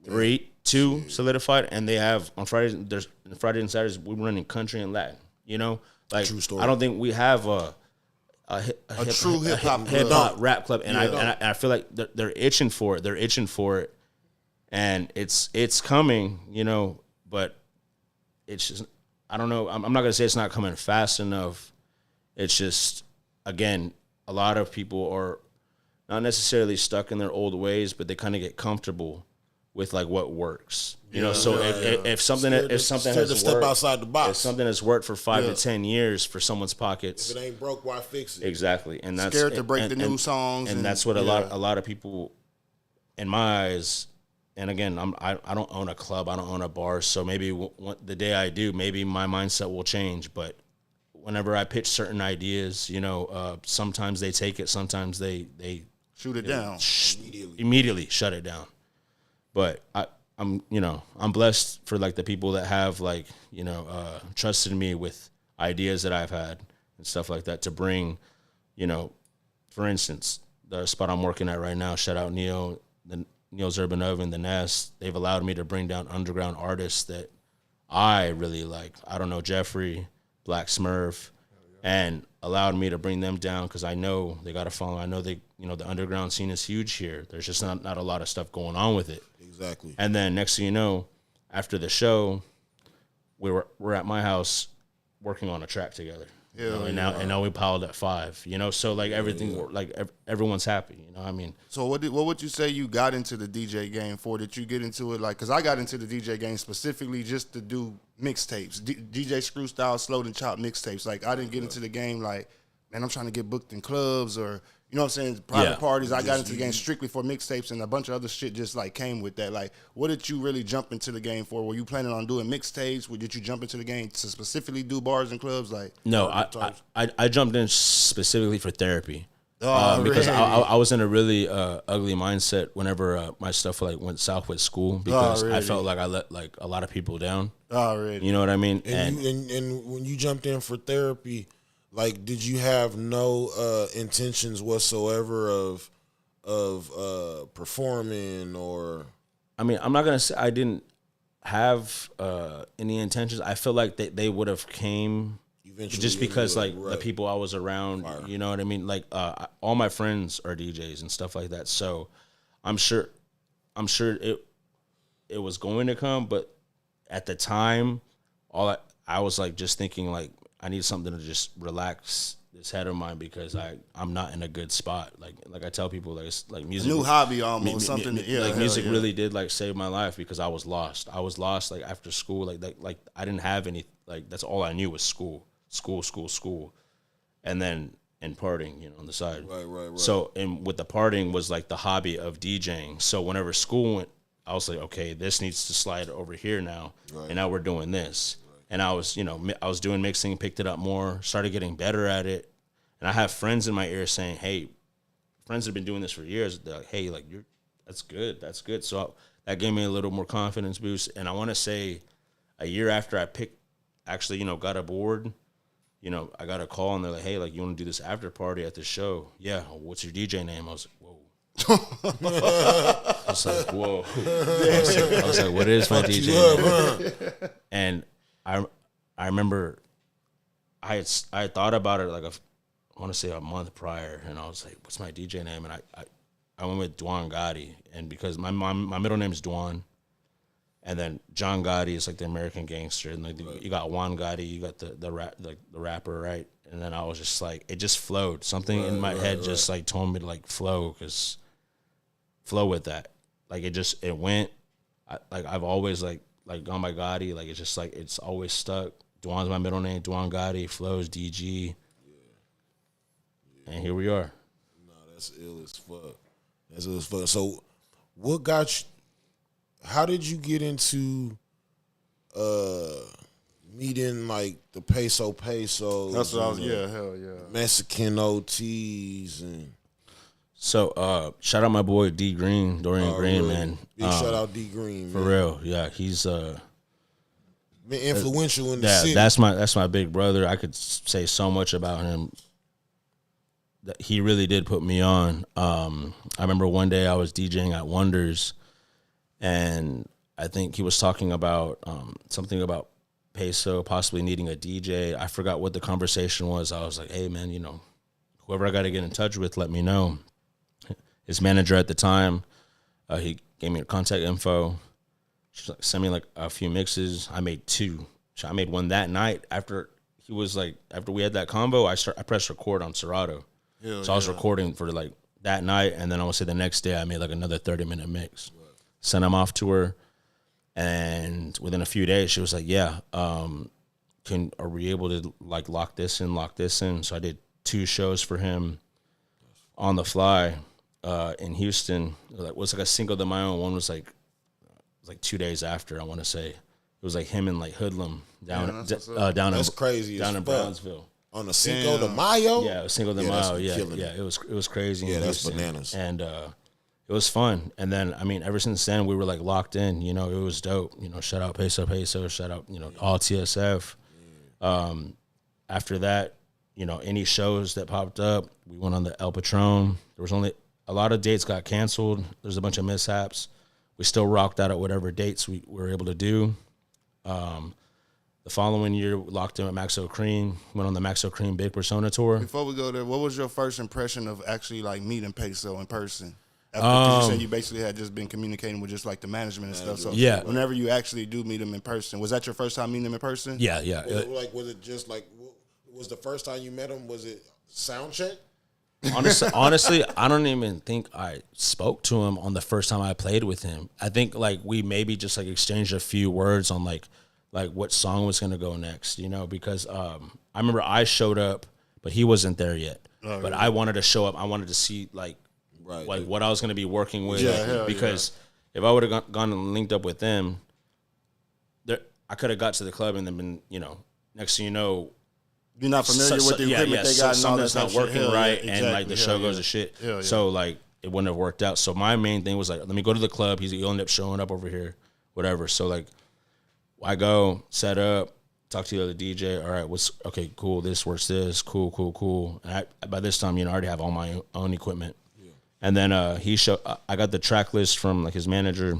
Speaker 2: 3, 2 solidified, and they have on Fridays. There's Friday and Saturdays we're running country and Latin. You know, like
Speaker 1: True story.
Speaker 2: I don't think we have a
Speaker 4: true hip
Speaker 2: hop rap club, and I feel like they're itching for it. They're itching for it, and it's coming. You know, but it's just I don't know. I'm not gonna say it's not coming fast enough. It's just again. A lot of people are not necessarily stuck in their old ways, but they kind of get comfortable with like what works. You know, so if something has
Speaker 1: step outside the box,
Speaker 2: if something has worked for 5 to 10 years for someone's pockets,
Speaker 1: if it ain't broke, why fix it?
Speaker 2: Exactly, and that's
Speaker 4: scared to break the new songs,
Speaker 2: and that's what a lot of people, in my eyes. And again, I don't own a club, I don't own a bar, so maybe the day I do, maybe my mindset will change, but. Whenever I pitch certain ideas, you know, sometimes they take it, sometimes they
Speaker 4: shoot it down.
Speaker 2: Immediately shut it down. But I'm blessed for like the people that have like, you know, trusted me with ideas that I've had and stuff like that to bring, you know, for instance, the spot I'm working at right now, shout out Neil's Urban Oven, The Nest. They've allowed me to bring down underground artists that I really like. I don't know, Jeffrey, Black Smurf, and allowed me to bring them down because I know they got to follow. I know the underground scene is huge here. There's just not a lot of stuff going on with it.
Speaker 1: Exactly.
Speaker 2: And then next thing you know, after the show, we're at my house working on a track together. Yeah. And now we piled at 5. You know, so like everything, like everyone's happy. You know, what I mean. So
Speaker 4: what would you say you got into the DJ game for? Did you get into it like? Because I got into the DJ game specifically just to do mixtapes, DJ Screw style, Slowed and Chopped mixtapes. Like I didn't get into the game like, man, I'm trying to get booked in clubs or. You know what I'm saying? Private parties. I got into the game strictly for mixtapes, and a bunch of other shit just like came with that. Like, what did you really jump into the game for? Were you planning on doing mixtapes? Did you jump into the game to specifically do bars and clubs? Like,
Speaker 2: no, I jumped in specifically for therapy. Because I was in a really ugly mindset whenever my stuff like went south with school because I felt like I let like a lot of people down. You know what I mean?
Speaker 1: And when you jumped in for therapy. Like, did you have no intentions whatsoever of performing or?
Speaker 2: I mean, I'm not gonna say I didn't have any intentions. I feel like they would have came eventually just because like the people I was around. Fire. You know what I mean? Like all my friends are DJs and stuff like that. So I'm sure it was going to come, but at the time, I was like just thinking like. I need something to just relax this head of mine because I'm not in a good spot. Like I tell people, like it's like music.
Speaker 4: A new hobby almost something.
Speaker 2: Music really did like save my life because I was lost. I was lost like after school. Like I didn't have any like that's all I knew was school, and then partying, you know, on the side. Right. So and with the partying was like the hobby of DJing. So whenever school went, I was like, okay, this needs to slide over here now, and now we're doing this. And I was doing mixing, picked it up more, started getting better at it. And I have friends in my ear saying, hey, friends have been doing this for years. They're like, hey, like, that's good. So that gave me a little more confidence boost. And I want to say a year after I got aboard, you know, I got a call and they're like, hey, like, you want to do this after party at the show? Yeah. What's your DJ name? I was like, whoa. I was like, whoa. I was like, what is my DJ name? And I remember I had thought about it like I want to say a month prior, and I was like, "What's my DJ name?" And I went with Duan Gotti, and because my middle name is Duan, and then John Gotti is like the American gangster, and like you got Juan Gotti, you got the rapper, right? And then I was just like, it just flowed. Something in my head just like told me to like flow with that. Like it went. I've always like gone by Gotti, like it's just like it's always stuck. Duan's my middle name. Duan Gotti, flows DG. Yeah. And here we are.
Speaker 1: No, that's ill as fuck. So, what got you? How did you get into meeting like the peso?
Speaker 4: That's what I was. Yeah, hell yeah.
Speaker 1: Mexican OTs and.
Speaker 2: So, shout out my boy D Green, Dorian Green, really? Man.
Speaker 1: Big shout out D Green,
Speaker 2: for real. Yeah, he's
Speaker 1: been influential in the city.
Speaker 2: That's my big brother. I could say so much about him. he really did put me on. I remember one day I was DJing at Wonders, and I think he was talking about something about Peso possibly needing a DJ. I forgot what the conversation was. I was like, hey, man, you know, whoever I got to get in touch with, let me know. His manager at the time, he gave me contact info. She like, sent me like a few mixes. I made 2. I made one that night after he was like, after we had that combo, I pressed record on Serato. So I was recording for like that night, and then I would say the next day I made like another 30-minute mix. Right. Sent him off to her, and within a few days she was like, yeah, are we able to like lock this in? So I did 2 shows for him on the fly in Houston. It was like a Cinco de Mayo. One was like 2 days after, I want to say. It was like him and like Hoodlum down
Speaker 1: that's crazy
Speaker 2: down in Brownsville.
Speaker 1: On the Cinco de Mayo?
Speaker 2: Yeah, it was Cinco de Mayo. Yeah. It was crazy.
Speaker 1: Yeah, that's bananas.
Speaker 2: And it was fun. And then, I mean, ever since then, we were like locked in. You know, it was dope. You know, shout out Peso, shout out, you know, all TSF. After that, you know, any shows that popped up, we went on the El Patron. There was only a lot of dates got canceled. There's a bunch of mishaps. We still rocked out at whatever dates we were able to do. The following year, locked in at Maxo Cream. Went on the Maxo Cream Big Persona tour.
Speaker 4: Before we go there, what was your first impression of actually like meeting Peso in person? After you said you basically had just been communicating with just like the management and stuff. So
Speaker 2: yeah.
Speaker 4: Whenever you actually do meet him in person, was that your first time meeting him in person?
Speaker 2: Yeah.
Speaker 1: Was it just like, was the first time you met him, was it sound check?
Speaker 2: Honestly, I don't even think I spoke to him on the first time I played with him. I think like we maybe just like exchanged a few words on like what song was gonna go next, you know, because I remember I showed up, but he wasn't there yet. Oh, but I wanted to show up. I wanted to see like what I was gonna be working with, because if I would have gone and linked up with them, I could have got to the club and then been, you know, next thing you know,
Speaker 4: you're not familiar with the equipment they got, and all that
Speaker 2: something's not working right, and like the show goes to shit. So like it wouldn't have worked out. So my main thing was like, let me go to the club. He'll end up showing up over here, whatever. So like, I go set up, talk to the other DJ. All right, okay? Cool. This works. This cool. And by this time, you know, I already have all my own equipment. Yeah. And then I got the track list from like his manager.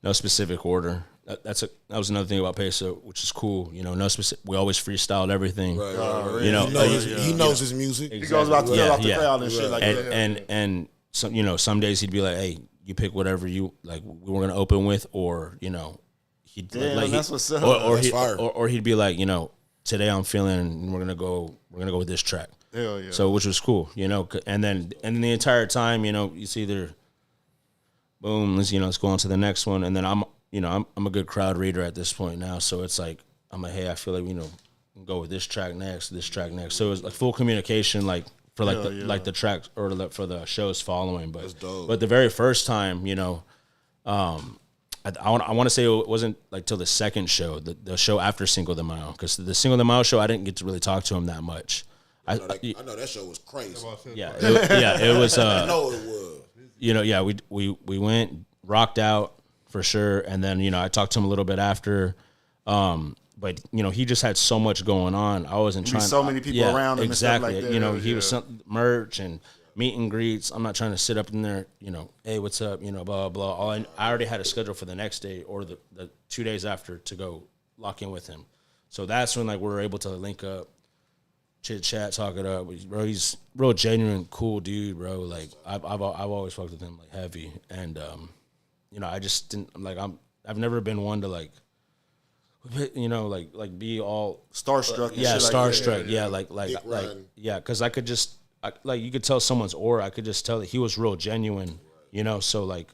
Speaker 2: No specific order. That was another thing about Peso, which is cool. You know, no specific. We always freestyled everything. Right. You know,
Speaker 1: he knows his music.
Speaker 4: Exactly. He goes about to fill off the crowd and shit like that.
Speaker 2: And some, you know, some days he'd be like, "Hey, you pick whatever you like. We were gonna open with," or you know,
Speaker 4: that's what's up.
Speaker 2: Or he'd be like, you know, today I'm feeling, and we're gonna go with this track.
Speaker 4: Hell yeah.
Speaker 2: So which was cool, you know, and then the entire time, you know, it's either boom, let's go on to the next one, and then I'm a good crowd reader at this point now, so it's like I'm like, hey, I feel like, you know, go with this track next. So it was like full communication, like for like like the tracks or for the shows following. But the very first time, you know, I want to say it wasn't like till the second show, the show after Cinco de Mayo, because the Cinco de Mayo show I didn't get to really talk to him that much.
Speaker 1: I know that show was crazy.
Speaker 2: It was.
Speaker 1: I know it was.
Speaker 2: You know, yeah, we went, rocked out for sure, and then, you know, I talked to him a little bit after, but you know, he just had so much going on. I wasn't trying.
Speaker 4: So many people around him.
Speaker 2: Exactly.
Speaker 4: And stuff like that.
Speaker 2: You know, he was merch and meet and greets. I'm not trying to sit up in there, you know, hey, what's up, you know, blah blah blah. I already had a schedule for the next day or the 2 days after to go lock in with him. So that's when like we were able to link up, chit chat, talk it up. Bro, he's real genuine, cool dude, bro. Like I've always fucked with him like heavy, and you know, I just didn't I've never been one to like, you know, like be all
Speaker 4: starstruck.
Speaker 2: Yeah, starstruck. Yeah, like yeah, because I could just like you could tell someone's aura. I could just tell that he was real genuine. You know, so like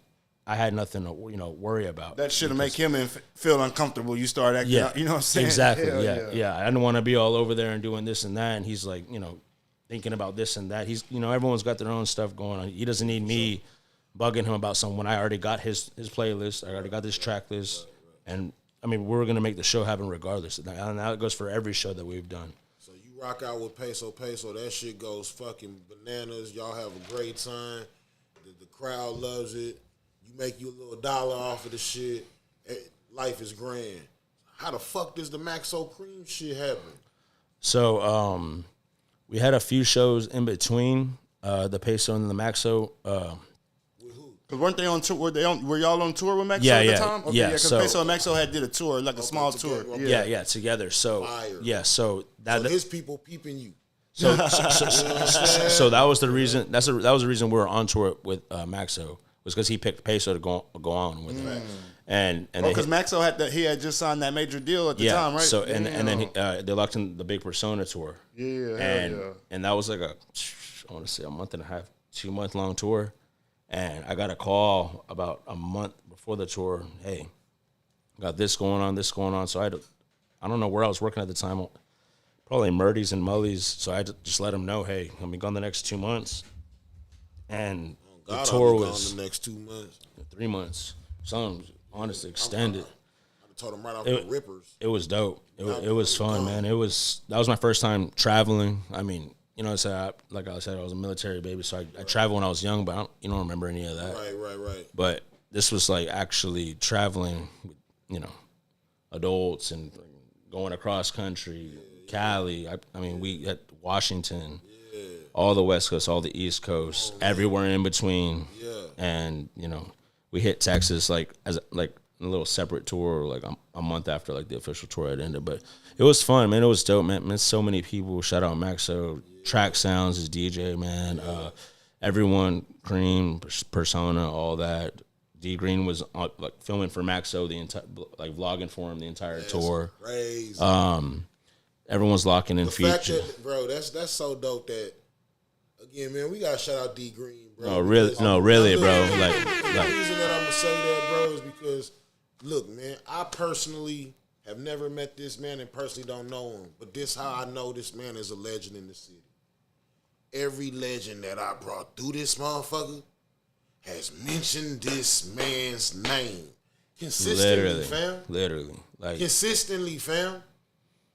Speaker 2: I had nothing to, you know, worry about.
Speaker 4: That shouldn't make him feel uncomfortable. You start acting out, you know what I'm saying?
Speaker 2: Exactly. Yeah. I didn't want to be all over there and doing this and that. And he's like, you know, thinking about this and that. He's, you know, everyone's got their own stuff going on. He doesn't need me bugging him about something when I already got his playlist. I already got this track list. And I mean, we're going to make the show happen regardless. And that goes for every show that we've done.
Speaker 1: So you rock out with Peso. That shit goes fucking bananas. Y'all have a great time. The crowd loves it. You make you a little dollar off of the shit. Life is grand. How the fuck does the Maxo Cream shit happen?
Speaker 2: So, We had a few shows in between the Peso and the Maxo.
Speaker 4: Cause weren't they on tour? Were y'all on tour with Maxo
Speaker 2: Yeah,
Speaker 4: at
Speaker 2: yeah,
Speaker 4: the time? Okay,
Speaker 2: yeah.
Speaker 4: Because Peso and Maxo did a tour, like a small tour.
Speaker 2: Yeah, together. So
Speaker 1: Fire.
Speaker 2: yeah, so
Speaker 1: his people peeping you.
Speaker 2: So that was the reason. That was the reason we were on tour with Maxo, was because he picked Peso to go on with him. And
Speaker 4: because Maxo had just signed that major deal at the time, right?
Speaker 2: So and then they locked in the Big Persona tour.
Speaker 4: Yeah,
Speaker 2: and that was like I want to say a month and a half, 2 month long tour. And I got a call about a month before the tour. Hey, got this going on. So I don't know where I was working at the time. Probably Murdy's and Mully's. So I had to just let them know, hey, I'm be gone the next 2 months. And the tour was
Speaker 1: the next 2 months,
Speaker 2: 3 months. Some honestly extended.
Speaker 1: I told them right off the rippers.
Speaker 2: It was dope. It was fun, man. That was my first time traveling. I mean, you know, like I said, I was a military baby, so I traveled when I was young, but I don't remember any of that.
Speaker 1: Right.
Speaker 2: But this was like actually traveling with, you know, adults and going across country, Cali. I mean, we had Washington, all the West Coast, all the East Coast, everywhere in between. Yeah. And, you know, we hit Texas like a little separate tour, like a month after like the official tour had ended. But it was fun, man. It was dope, man. Met so many people. Shout out Maxo. Track Sounds, his DJ, man. Everyone, Cream, Persona, all that. D Green was like filming for Maxo the entire, like vlogging for him the entire tour.
Speaker 1: Crazy.
Speaker 2: Everyone's locking in features.
Speaker 1: Bro, that's so dope. That again, man, we gotta shout out D Green, bro.
Speaker 2: No, really, bro. Like
Speaker 1: the reason that I'm gonna say that, bro, is because look, man, I personally have never met this man and personally don't know him, but this how I know this man is a legend in the city. Every legend that I brought through this motherfucker has mentioned this man's name consistently, fam.
Speaker 2: Literally, like
Speaker 1: consistently, fam.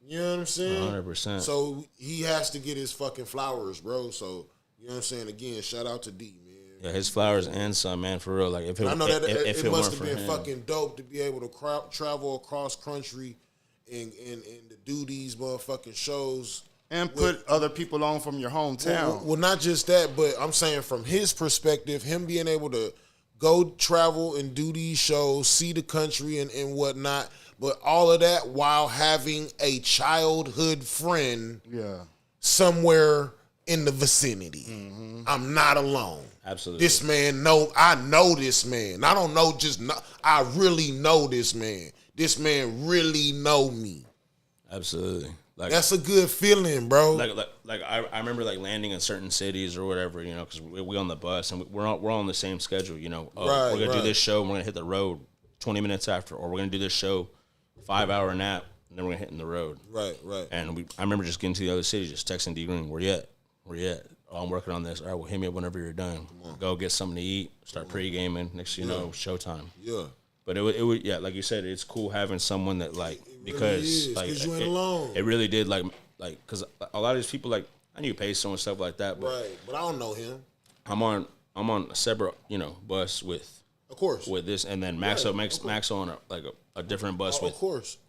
Speaker 1: You know what I'm saying?
Speaker 2: 100%.
Speaker 1: So he has to get his fucking flowers, bro. So you know what I'm saying? Again, shout out to D, man.
Speaker 2: Yeah, his flowers and some, man, for real. Like if it,
Speaker 1: I know that it must have been
Speaker 2: him,
Speaker 1: fucking dope to be able to travel across country and to do these motherfucking shows.
Speaker 4: And put other people on from your hometown.
Speaker 1: Well, not just that, but I'm saying from his perspective, him being able to go travel and do these shows, see the country and whatnot, but all of that while having a childhood friend somewhere in the vicinity. Mm-hmm. I'm not alone.
Speaker 2: Absolutely.
Speaker 1: This man, I know this man. I don't know I really know this man. This man really know me.
Speaker 2: Absolutely. Like,
Speaker 1: that's a good feeling, bro.
Speaker 2: Like I remember like landing in certain cities or whatever, you know, because we on the bus and we're on the same schedule, you know. We're gonna do this show, and we're gonna hit the road 20 minutes after, or we're gonna do this show 5-hour nap, and then we're gonna hit in the road. Right. And I remember just getting to the other city, just texting D Green, where you at? Oh, I'm working on this. All right, well, hit me up whenever you're done. Go get something to eat. Start pre-gaming. Next thing you know, showtime. Yeah. But it would like you said, it's cool having someone that like because
Speaker 1: you ain't alone.
Speaker 2: It really did like because a lot of these people like I knew Peso and stuff like that, but
Speaker 1: but I don't know him.
Speaker 2: I'm on a separate bus with with this, and then Maxo on a different bus with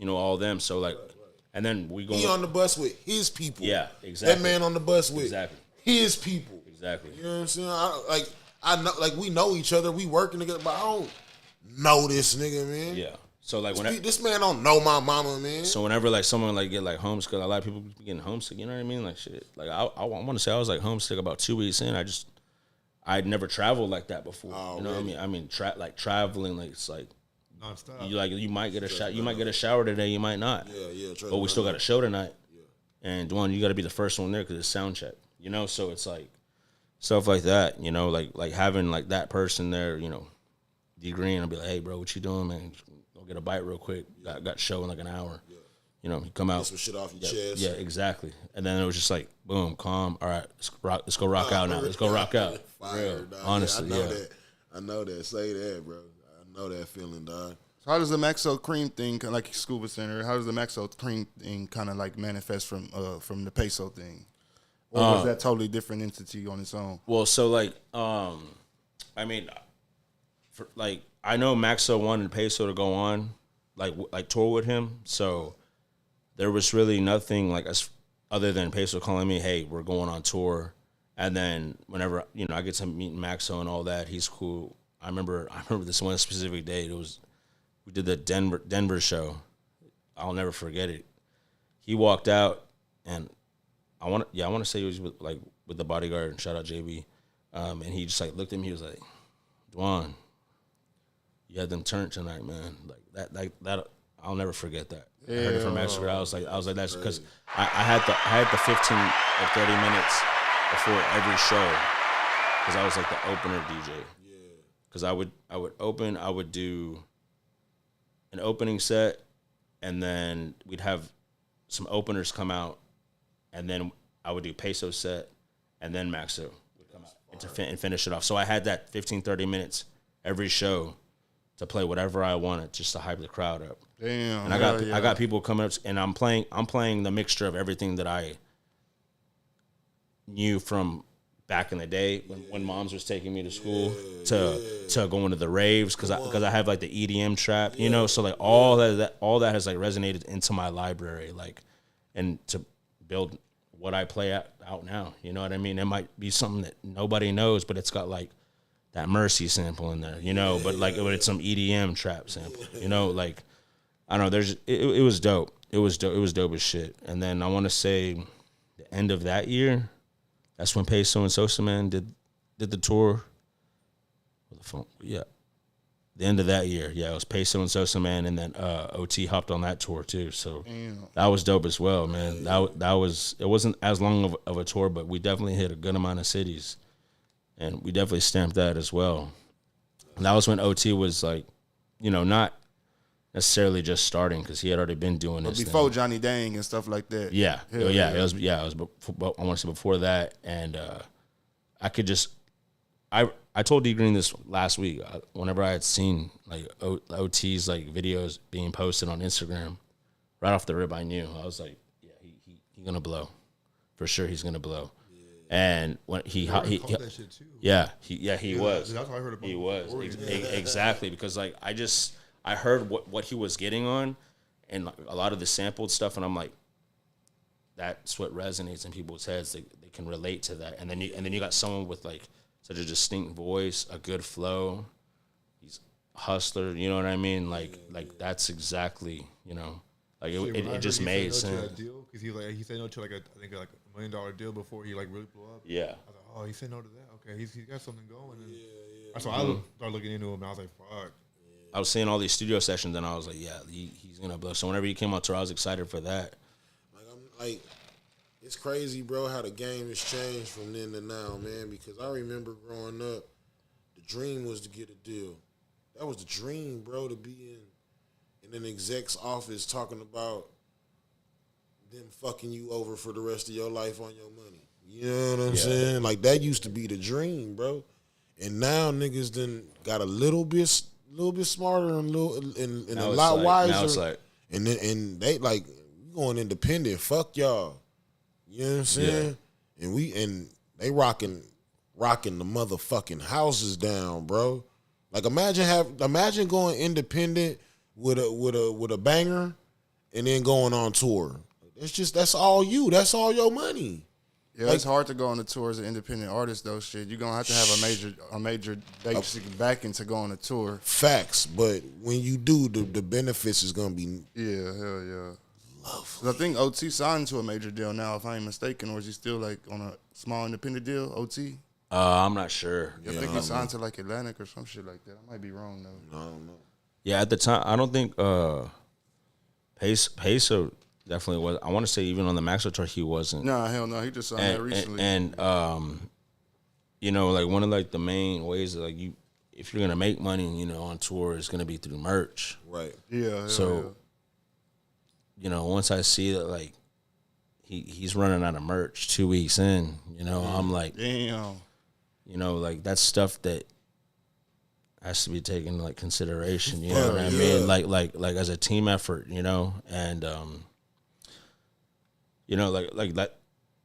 Speaker 2: all them. So like, and then we go.
Speaker 1: He on the bus with his people.
Speaker 2: Yeah, exactly.
Speaker 1: That man on the bus with his people.
Speaker 2: Exactly.
Speaker 1: You know what I'm saying? I know, like we know each other. We working together, but I don't know this nigga, man.
Speaker 2: Yeah. So like
Speaker 1: this man don't know my mama, man.
Speaker 2: So whenever like someone like get like homesick, a lot of people be getting homesick. You know what I mean? Like shit. Like I want to say I was like homesick about 2 weeks in. I'd never traveled like that before. Oh, you know what I mean? Traveling like it's like nonstop. You might get a shower. You might get a shower today. You might not. Yeah. But we still got a show tonight. Yeah. And Duan, you got to be the first one there because it's sound check. You know, so it's like stuff like that. You know, like having like that person there. You know, D Green. I'll be like, hey, bro, what you doing, man? Go get a bite real quick. Got show in like an hour. Yeah. You know, you come out.
Speaker 1: Get some shit off your chest.
Speaker 2: Yeah, exactly. And then it was just like, boom, calm. All right, let's go rock out now. Let's go rock out.
Speaker 1: Fire, dog. Honestly, I know that. Say that, bro. I know that feeling, dog.
Speaker 4: So how does the Maxo Cream thing, like Scuba Center, how does the Maxo Cream thing kind of like manifest from the Peso thing? Or was that totally different entity on its own?
Speaker 2: Well, so like, I mean, I know Maxo wanted Peso to go on, like tour with him. So there was really nothing like other than Peso calling me, hey, we're going on tour. And then whenever, you know, I get to meet Maxo and all that, he's cool. I remember this one specific day. We did the Denver show. I'll never forget it. He walked out, and I want to say he was with the bodyguard, and shout out JB. And he just like looked at me. He was like, Duan, you had them turned tonight, man. Like that. I'll never forget that. I heard it from Master. I was like, that's because I had the 15 or 30 minutes before every show, because I was like the opener DJ. Yeah. Because I would do an opening set, and then we'd have some openers come out, and then I would do Peso set, and then Maxo would come out and finish it off. So I had that 15, 30 minutes every show to play whatever I wanted, just to hype the crowd up.
Speaker 4: Damn.
Speaker 2: And I got people coming up, and I'm playing the mixture of everything that I knew from back in the day when moms was taking me to school to going to the raves, because I have like the EDM trap, you know, so like all that has like resonated into my library, like, and to build what I play out now, you know what I mean? It might be something that nobody knows, but it's got like that Mercy sample in there, you know, but it's some EDM trap sample, you know, like, I don't know, it was dope. It was dope as shit. And then I want to say the end of that year, that's when Peso and Sosa Man did the tour. Yeah. The end of that year, yeah, it was Peso and Sosa Man, and then OT hopped on that tour too. So that was dope as well, man. It wasn't as long of a tour, but we definitely hit a good amount of cities, and we definitely stamped that as well. And that was when OT was like, you know, not necessarily just starting, because he had already been doing this
Speaker 4: before
Speaker 2: thing.
Speaker 4: Johnny Dang and stuff like that.
Speaker 2: Yeah. It was before, I want to say before that, and I could just I told D Green this last week. Whenever I had seen like OT's like videos being posted on Instagram, right off the rip, I knew. I was like, yeah, he's gonna blow, for sure. He's gonna blow. And when he
Speaker 3: that shit too.
Speaker 2: He was.
Speaker 3: That's how I heard about.
Speaker 2: He was exactly, because like I heard what he was getting on, and like a lot of the sampled stuff, and I'm like, that's what resonates in people's heads. They can relate to that, and then you got someone with like such a distinct voice, a good flow. He's a hustler, you know what I mean? Like that's exactly, you know, like it just made sense.
Speaker 3: Because he said no to like I think like $1 million deal before he like really blew up.
Speaker 2: Yeah.
Speaker 3: I was like, oh, he said no to that. Okay, he's got something going. And that's why I started looking into him, and I was like, fuck.
Speaker 2: I was seeing all these studio sessions, and I was like, yeah, he's gonna blow. So whenever he came on tour, I was excited for that.
Speaker 1: It's crazy, bro, how the game has changed from then to now, man. Because I remember growing up, the dream was to get a deal. That was the dream, bro, to be in an exec's office talking about them fucking you over for the rest of your life on your money. You know what I'm saying? Like, that used to be the dream, bro. And now niggas done got a little bit smarter and a lot wiser.
Speaker 2: Now it's like,
Speaker 1: and they like, going independent. Fuck y'all. You know what I'm saying? Yeah. And they rocking the motherfucking houses down, bro. Like, imagine going independent with a banger and then going on tour. That's all you. That's all your money.
Speaker 4: Yeah, like, it's hard to go on the tour as an independent artist, though. Shit, you're gonna have to have a major basic backing to go on a tour.
Speaker 1: Facts, but when you do, the benefits is gonna be
Speaker 4: hell yeah.
Speaker 1: Lovely.
Speaker 4: I think OT signed to a major deal now, if I ain't mistaken, or is he still like on a small independent deal? OT?
Speaker 2: I'm not sure.
Speaker 4: I think he signed to like Atlantic or some shit like that. I might be wrong though.
Speaker 1: I don't know.
Speaker 2: Yeah, at the time, I don't think Peso definitely was. I want to say even on the Maxwell tour, he wasn't.
Speaker 4: Nah, hell no. He just signed that recently.
Speaker 2: And you know, like one of like the main ways that, like, if you're gonna make money, you know, on tour, is gonna be through merch.
Speaker 1: Right.
Speaker 4: Yeah.
Speaker 2: So, you know, once I see that, like, he's running out of merch 2 weeks in, you know, I'm like,
Speaker 4: damn.
Speaker 2: You know, like, that's stuff that has to be taken into, like, consideration. You know what I mean? Like as a team effort, you know, and you know, like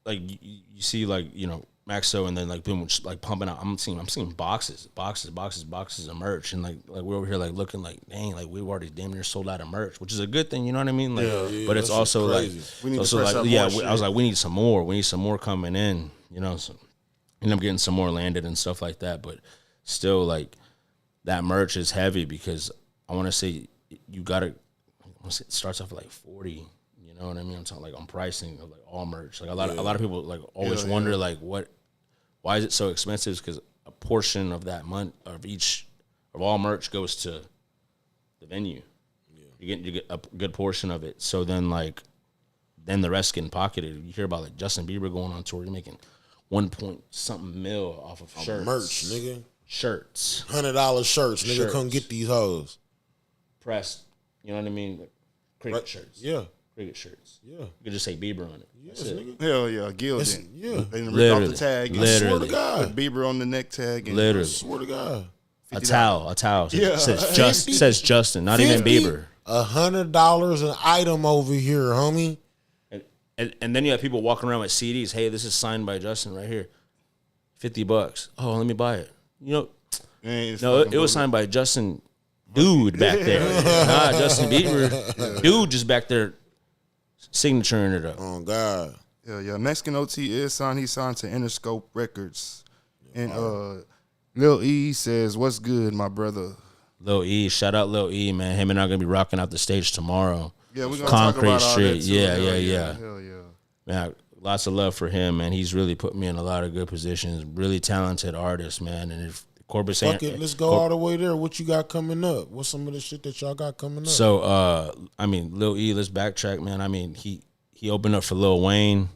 Speaker 2: you see, like, you know, Maxo, and then like boom, just, like pumping out. I'm seeing boxes of merch, and like we're over here like looking like, dang, like we've already damn near sold out of merch, which is a good thing, you know what I mean? Like, but it's also like,
Speaker 4: we need to press up more
Speaker 2: I was like, we need some more coming in, you know. So end up getting some more landed and stuff like that, but still like that merch is heavy because I want to say you gotta. It starts off at like 40. You know what I mean? I'm talking like on pricing of like all merch. Like a lot of people like always wonder like why is it so expensive? Because a portion of that month of all merch goes to the venue. Yeah. You get a good portion of it. So then the rest getting pocketed. You hear about like Justin Bieber going on tour. You're making 1 point something mil off of shirts.
Speaker 1: Merch, nigga.
Speaker 2: Shirts.
Speaker 1: $100 shirts, nigga. Come get these hoes.
Speaker 2: Pressed. You know what I mean? Like, cricket shirts.
Speaker 1: Yeah.
Speaker 2: Cricket shirts.
Speaker 1: Yeah.
Speaker 2: You could just say Bieber on it.
Speaker 1: Yes, nigga.
Speaker 4: Hell yeah, Gilded.
Speaker 1: Yeah.
Speaker 4: They done ripped off the tag.
Speaker 1: I swear to God.
Speaker 4: Put Bieber on the neck tag. And
Speaker 2: Literally.
Speaker 1: I swear to God.
Speaker 2: A towel.
Speaker 4: Yeah.
Speaker 2: Says Justin, not even Bieber.
Speaker 1: $100 an item over here, homie.
Speaker 2: And then you have people walking around with CDs. Hey, this is signed by Justin right here. $50. Oh, let me buy it. You know, it was signed by Justin dude back there. Not Justin Bieber. Dude just back there signaturing it up.
Speaker 1: Oh, God.
Speaker 4: Yeah. Mexican OT is signed. He signed to Interscope Records. And Lil E says, what's good, my brother?
Speaker 2: Lil E. Shout out Lil E, man. Him and I are going to be rocking out the stage tomorrow.
Speaker 4: Yeah, we're going to
Speaker 2: Concrete
Speaker 4: talk about
Speaker 2: Street.
Speaker 4: all that too.
Speaker 2: Yeah.
Speaker 4: Hell yeah.
Speaker 2: Man, lots of love for him, man. He's really put me in a lot of good positions. Really talented artist, man. And if Corbus
Speaker 1: Fuck it, let's go all the way there. What you got coming up? What's some of the shit that y'all got coming up?
Speaker 2: So, I mean, Lil E, let's backtrack, man. I mean, he opened up for Lil Wayne.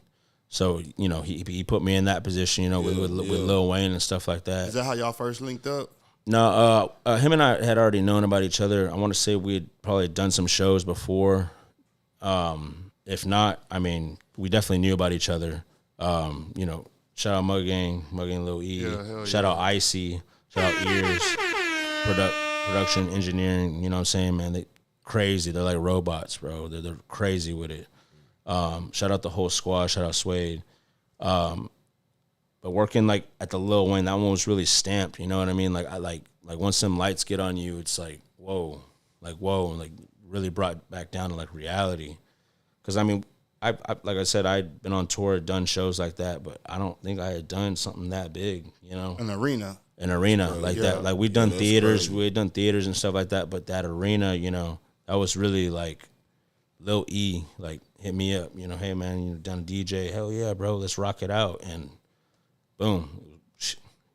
Speaker 2: So, you know, he put me in that position, you know, with Lil Wayne and stuff like that.
Speaker 4: Is that how y'all first linked up?
Speaker 2: No, him and I had already known about each other. I want to say we had probably done some shows before. If not, I mean, we definitely knew about each other. You know, shout out Mugging Lil E. Shout out Icy. Shout out Ears. Production, engineering, you know what I'm saying, man? They crazy. They're like robots, bro. They're crazy with it. Shout out the whole squad. Shout out Suede. But working like at the Lil Wayne, that one was really stamped. You know what I mean? Like I like once some lights get on you, it's like whoa, and like really brought back down to like reality. Because I mean, I like I said, I'd been on tour, done shows like that, but I don't think I had done something that big. You know,
Speaker 4: An arena
Speaker 2: like that. Like we've done theaters, we had done theaters and stuff like that, but that arena, you know, that was really like Lil E, like hit me up, you know, hey man, you done DJ, hell yeah, bro, let's rock it out, and boom,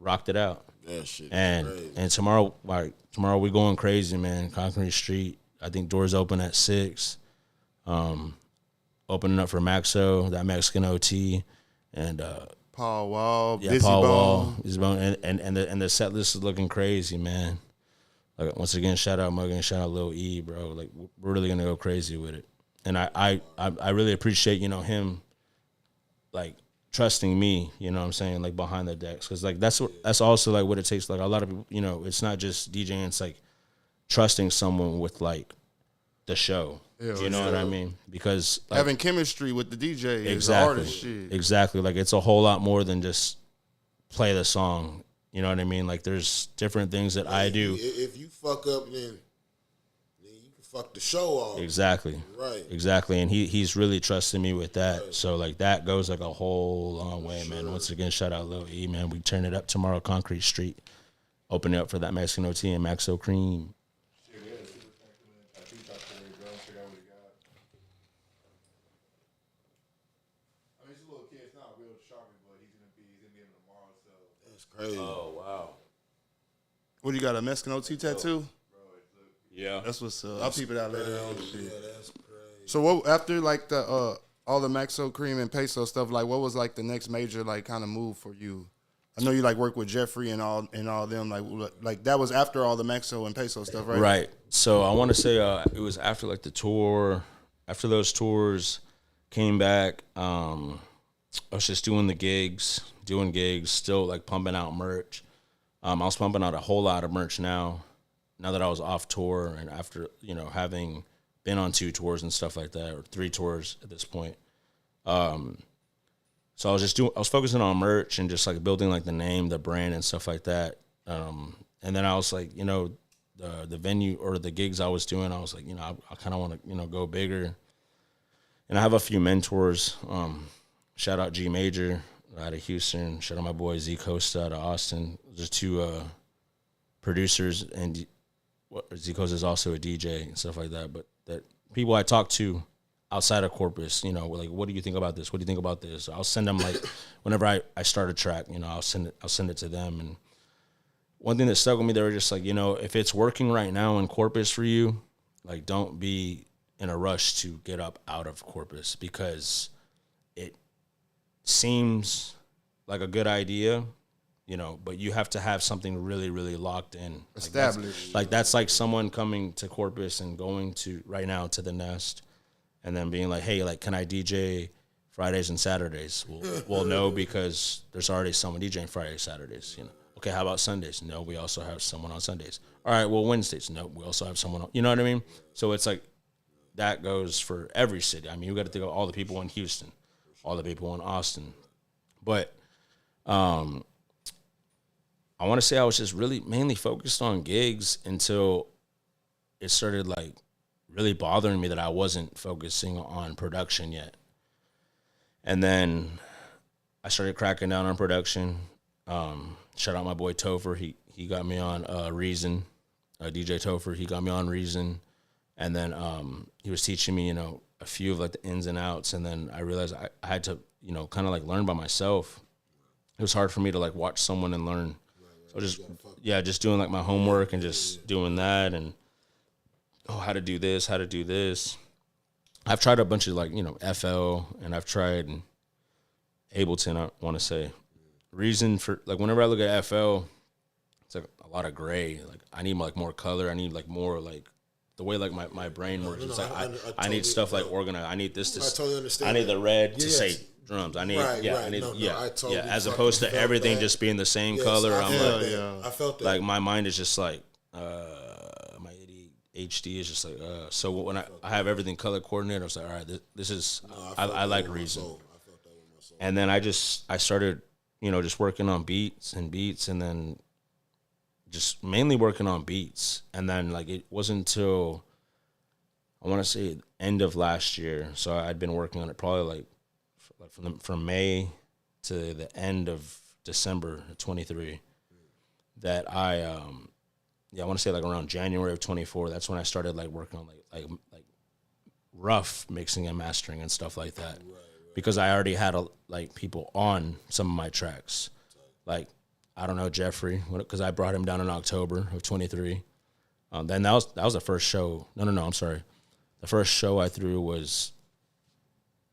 Speaker 2: rocked it out.
Speaker 1: That shit
Speaker 2: and
Speaker 1: crazy.
Speaker 2: And tomorrow we going crazy, man. Concrete Street. I think doors open at 6. Opening up for Maxo, that Mexican OT, and
Speaker 4: Paul Wall,
Speaker 2: yeah,
Speaker 4: Busy
Speaker 2: Paul
Speaker 4: Bone.
Speaker 2: Wall, Busy Bone, and the set list is looking crazy, man. Like once again, shout out Muggin, shout out Lil E, bro. Like we're really gonna go crazy with it, and I really appreciate, you know, him like trusting me, you know what I'm saying, like behind the decks, because like that's also like what it takes. Like a lot of people, you know, it's not just DJing, it's like trusting someone with like the show. You know what I mean? Because like,
Speaker 4: having chemistry with the DJ is the hardest shit.
Speaker 2: Exactly. Like it's a whole lot more than just play the song. You know what I mean? Like there's different things that I do.
Speaker 1: If you fuck up, then you can fuck the show off.
Speaker 2: Exactly.
Speaker 1: Right.
Speaker 2: Exactly. And he's really trusting me with that. Right. So like that goes like a whole long way, man. Once again, shout out Lil E, man. We turn it up tomorrow, Concrete Street. Opening up for that Mexican OT and Maxo Cream.
Speaker 1: Crazy.
Speaker 2: Oh wow!
Speaker 4: What do you got, a Mexican OT tattoo?
Speaker 2: Yeah,
Speaker 4: that's what's up. I'll peep it out later on. Shit.
Speaker 1: Yeah, that's crazy.
Speaker 4: So what after like the all the Maxo Cream and Peso stuff? Like, what was like the next major like kind of move for you? I know you like work with Jeffrey and all them. Like that was after all the Maxo and Peso stuff, right?
Speaker 2: Right. So I want to say it was after like the tour. After those tours, came back. I was just doing gigs, still like pumping out merch. I was pumping out a whole lot of merch now that I was off tour and after, you know, having been on 2 tours and stuff like that, or 3 tours at this point. So I was focusing on merch and just like building like the name, the brand and stuff like that. And then I was like, the venue or the gigs I was doing, I was like, I kind of want to, go bigger. And I have a few mentors. Shout out G Major out of Houston. Shout out my boy Z Costa out of Austin. There's two producers, and Z Costa is also a DJ and stuff like that. But that people I talk to outside of Corpus, like, what do you think about this? What do you think about this? I'll send them like whenever I start a track, I'll send it to them. And one thing that stuck with me, they were just like, if it's working right now in Corpus for you, like, don't be in a rush to get up out of Corpus, because it seems like a good idea, but you have to have something really, really locked in.
Speaker 4: Established.
Speaker 2: That's like someone coming to Corpus and going to right now to the Nest and then being like, hey, like, can I DJ Fridays and Saturdays? Well, no, because there's already someone DJing Fridays, Saturdays, Okay, how about Sundays? No, we also have someone on Sundays. All right, well, Wednesdays. No, we also have someone on, you know what I mean? So it's like, that goes for every city. I mean, you got to think of all the people in Houston, all the people in Austin. But I want to say I was just really mainly focused on gigs until it started like really bothering me that I wasn't focusing on production yet. And then I started cracking down on production. Shout out my boy Topher. He got me on Reason. DJ Topher, he got me on Reason. And then he was teaching me, a few of like the ins and outs. And then I realized I had to, kind of like learn by myself. It was hard for me to like watch someone and learn. So just doing like my homework and just doing that and, how to do this, how to do this. I've tried a bunch of like, FL, and I've tried Ableton, I want to say. Reason for, like, whenever I look at FL, it's like a lot of gray. Like, I need like more color. I need like more like, the way like my brain works, it's like I need stuff like organized. I need this to. I totally understand. I need the red to say drums. I need as opposed to everything just being the same color.
Speaker 1: I felt that.
Speaker 2: Like my mind is just like my ADHD is just like so when I have everything color coordinated, I was like, all right, this is I like Reason.
Speaker 1: I felt that with myself.
Speaker 2: And then I started just working on beats, and then just mainly working on beats. And then like it wasn't until I want to say end of last year, so I'd been working on it probably like from May to the end of December of 23, that I want to say like around January of 24, that's when I started like working on like rough mixing and mastering and stuff like that. Because I already had like people on some of my tracks. Like, I don't know, Jeffrey, because I brought him down in October of 23. Then that was the first show. No, I'm sorry. The first show I threw was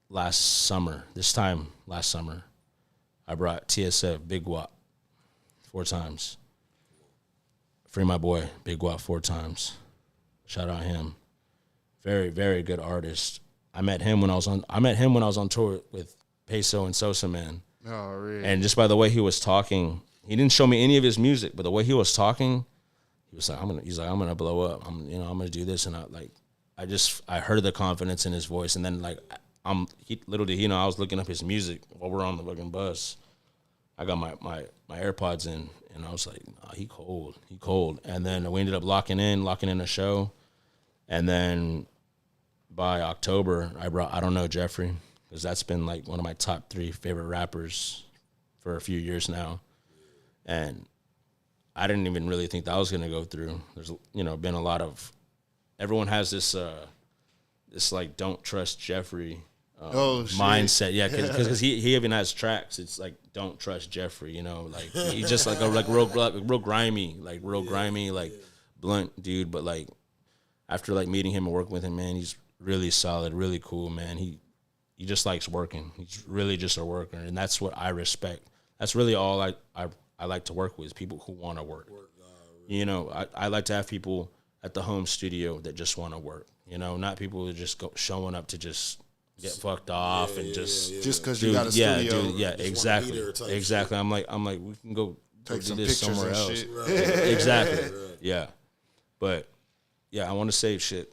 Speaker 2: last summer. I brought TSF, Big Wop, 4 times. Free my boy, Big Wop, 4 times. Shout out him. Very, very good artist. I met him when I was on tour with Peso and Sosa Man.
Speaker 4: Oh, really?
Speaker 2: And just by the way he was talking, he didn't show me any of his music, but the way he was talking, he was like, I'm gonna blow up. I'm gonna do this, and I heard the confidence in his voice, and then like little did he know I was looking up his music while we're on the fucking bus. I got my AirPods in, and I was like, he cold. And then we ended up locking in a show, and then by October I brought I Don't Know Jeffrey, because that's been like one of my top 3 favorite rappers for a few years now. And I didn't even really think that was going to go through. There's, been a lot of, everyone has this like, don't trust Jeffrey mindset. Yeah, because he even has tracks. It's like, don't trust Jeffrey, like he's just like real grimy, blunt dude. But like, after like meeting him and working with him, man, he's really solid, really cool, man. He just likes working. He's really just a worker, and that's what I respect. That's really all I like to work with, people who want to work. I like to have people at the home studio that just want to work. Not people who just go showing up to just get fucked off and just
Speaker 4: because you got a studio.
Speaker 2: Exactly. I'm like we can go
Speaker 4: take
Speaker 2: do
Speaker 4: some
Speaker 2: this
Speaker 4: pictures
Speaker 2: somewhere
Speaker 4: and
Speaker 2: else.
Speaker 4: shit.
Speaker 2: Exactly. Yeah, but yeah, I want to say shit.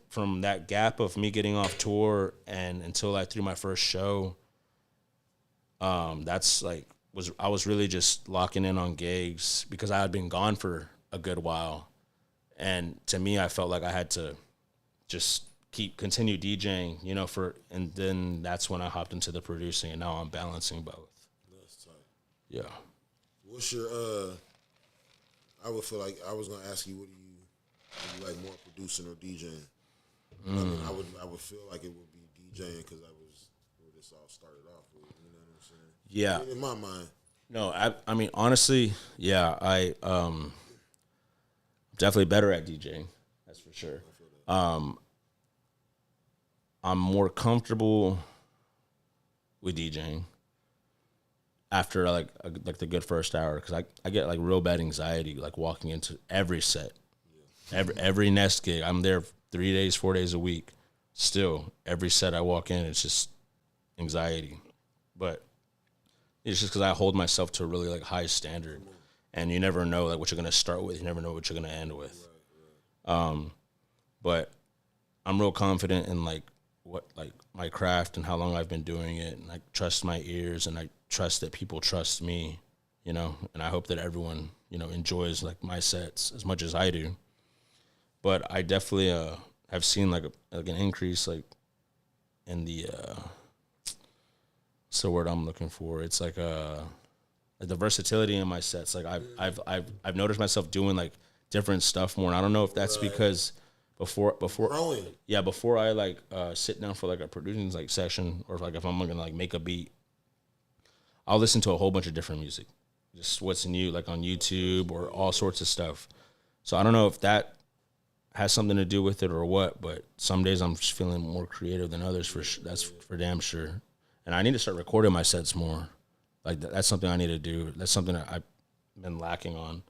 Speaker 2: From that gap of me getting off tour and until I threw my first show, that's like I was really just locking in on gigs because I had been gone for a good while, and to me, I felt like I had to just continue DJing, you know, and then that's when I hopped into the producing, and now I'm balancing both.
Speaker 1: That's tight.
Speaker 2: Yeah.
Speaker 1: What's your I would feel like I was gonna ask you, what do you like more, producing or DJing? I mean, I would feel like it would be DJing because that was where this all started off with. You know what I'm saying?
Speaker 2: Yeah.
Speaker 1: In my mind.
Speaker 2: No, I mean honestly, yeah, I definitely better at DJing. That's for sure. I'm more comfortable with DJing after like the good first hour because I get like real bad anxiety like walking into every set, every Nest gig. I'm there 3 days, 4 days a week. Still, every set I walk in, it's just anxiety. But it's just because I hold myself to a really like high standard, and you never know like what you're gonna start with. You never know what you're gonna end with. But I'm real confident in like what like my craft and how long I've been doing it, and I trust my ears, and I trust that people trust me, you know, and I hope that everyone, you know, enjoys like my sets as much as I do. But I definitely have seen like an increase like in the what's the word I'm looking for? It's like the versatility in my sets. Like I've noticed myself doing like different stuff more, and I don't know if that's because before
Speaker 1: Growing.
Speaker 2: yeah, before I like sit down for like a producing like session, or like if I'm gonna like make a beat, I'll listen to a whole bunch of different music, just what's new like on YouTube or all sorts of stuff. So I don't know if that has something to do with it or what, but some days I'm just feeling more creative than others that's for damn sure. And I need to start recording my sets more. Like that's something I need to do. That's something that I've been lacking on.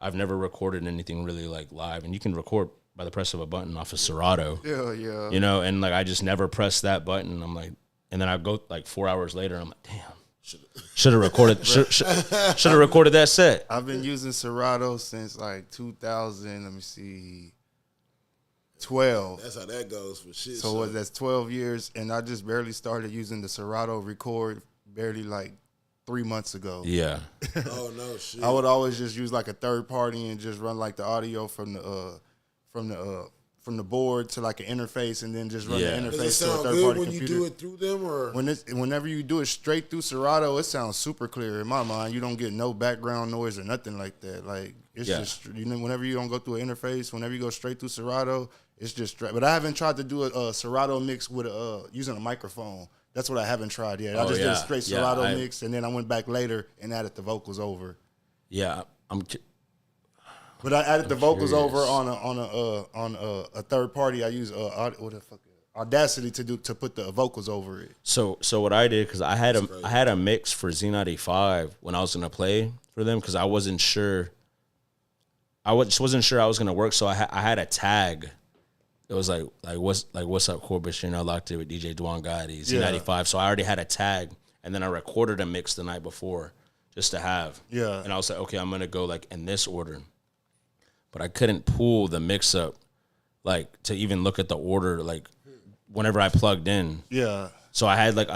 Speaker 2: I've never recorded anything really like live, and you can record by the press of a button off of Serato.
Speaker 4: Yeah.
Speaker 2: You know, and like I just never pressed that button. I'm like, and then I go like 4 hours later, I'm like, damn. Should have recorded. Should have recorded that set.
Speaker 4: I've been using Serato since like 2000. Let me see, 12.
Speaker 1: That's how that goes for shit.
Speaker 4: So that's 12 years, and I just barely started using the Serato Record barely like 3 months ago.
Speaker 2: Yeah.
Speaker 1: Oh no, shit.
Speaker 4: I would always just use like a third party and just run like the audio from the board to like an interface, and then just run the
Speaker 1: Does it
Speaker 4: interface to a
Speaker 1: sound
Speaker 4: third
Speaker 1: good
Speaker 4: party
Speaker 1: when
Speaker 4: computer.
Speaker 1: you do it through them, or
Speaker 4: Whenever you do it straight through Serato, it sounds super clear in my mind. You don't get no background noise or nothing like that. Like it's just, you know, whenever you don't go through an interface, whenever you go straight through Serato, it's just straight. But I haven't tried to do a Serato mix with using a microphone. That's what I haven't tried yet. I just did a straight Serato mix, and then I went back later and added the vocals over.
Speaker 2: Yeah,
Speaker 4: But I added the vocals over on a third party. I use Audacity to put the vocals over it.
Speaker 2: So what I did, because I had a mix for Z95 when I was gonna play for them, because I wasn't sure. Just wasn't sure I was gonna work. So I had a tag. It was like what's up, Corbus? You know, locked it with DJ Duan Gotti, Z95. Yeah. So I already had a tag, and then I recorded a mix the night before just to have.
Speaker 4: Yeah.
Speaker 2: And I was like, okay, I'm gonna go like in this order. But I couldn't pull the mix up, like to even look at the order, like whenever I plugged in.
Speaker 4: Yeah.
Speaker 2: So I had like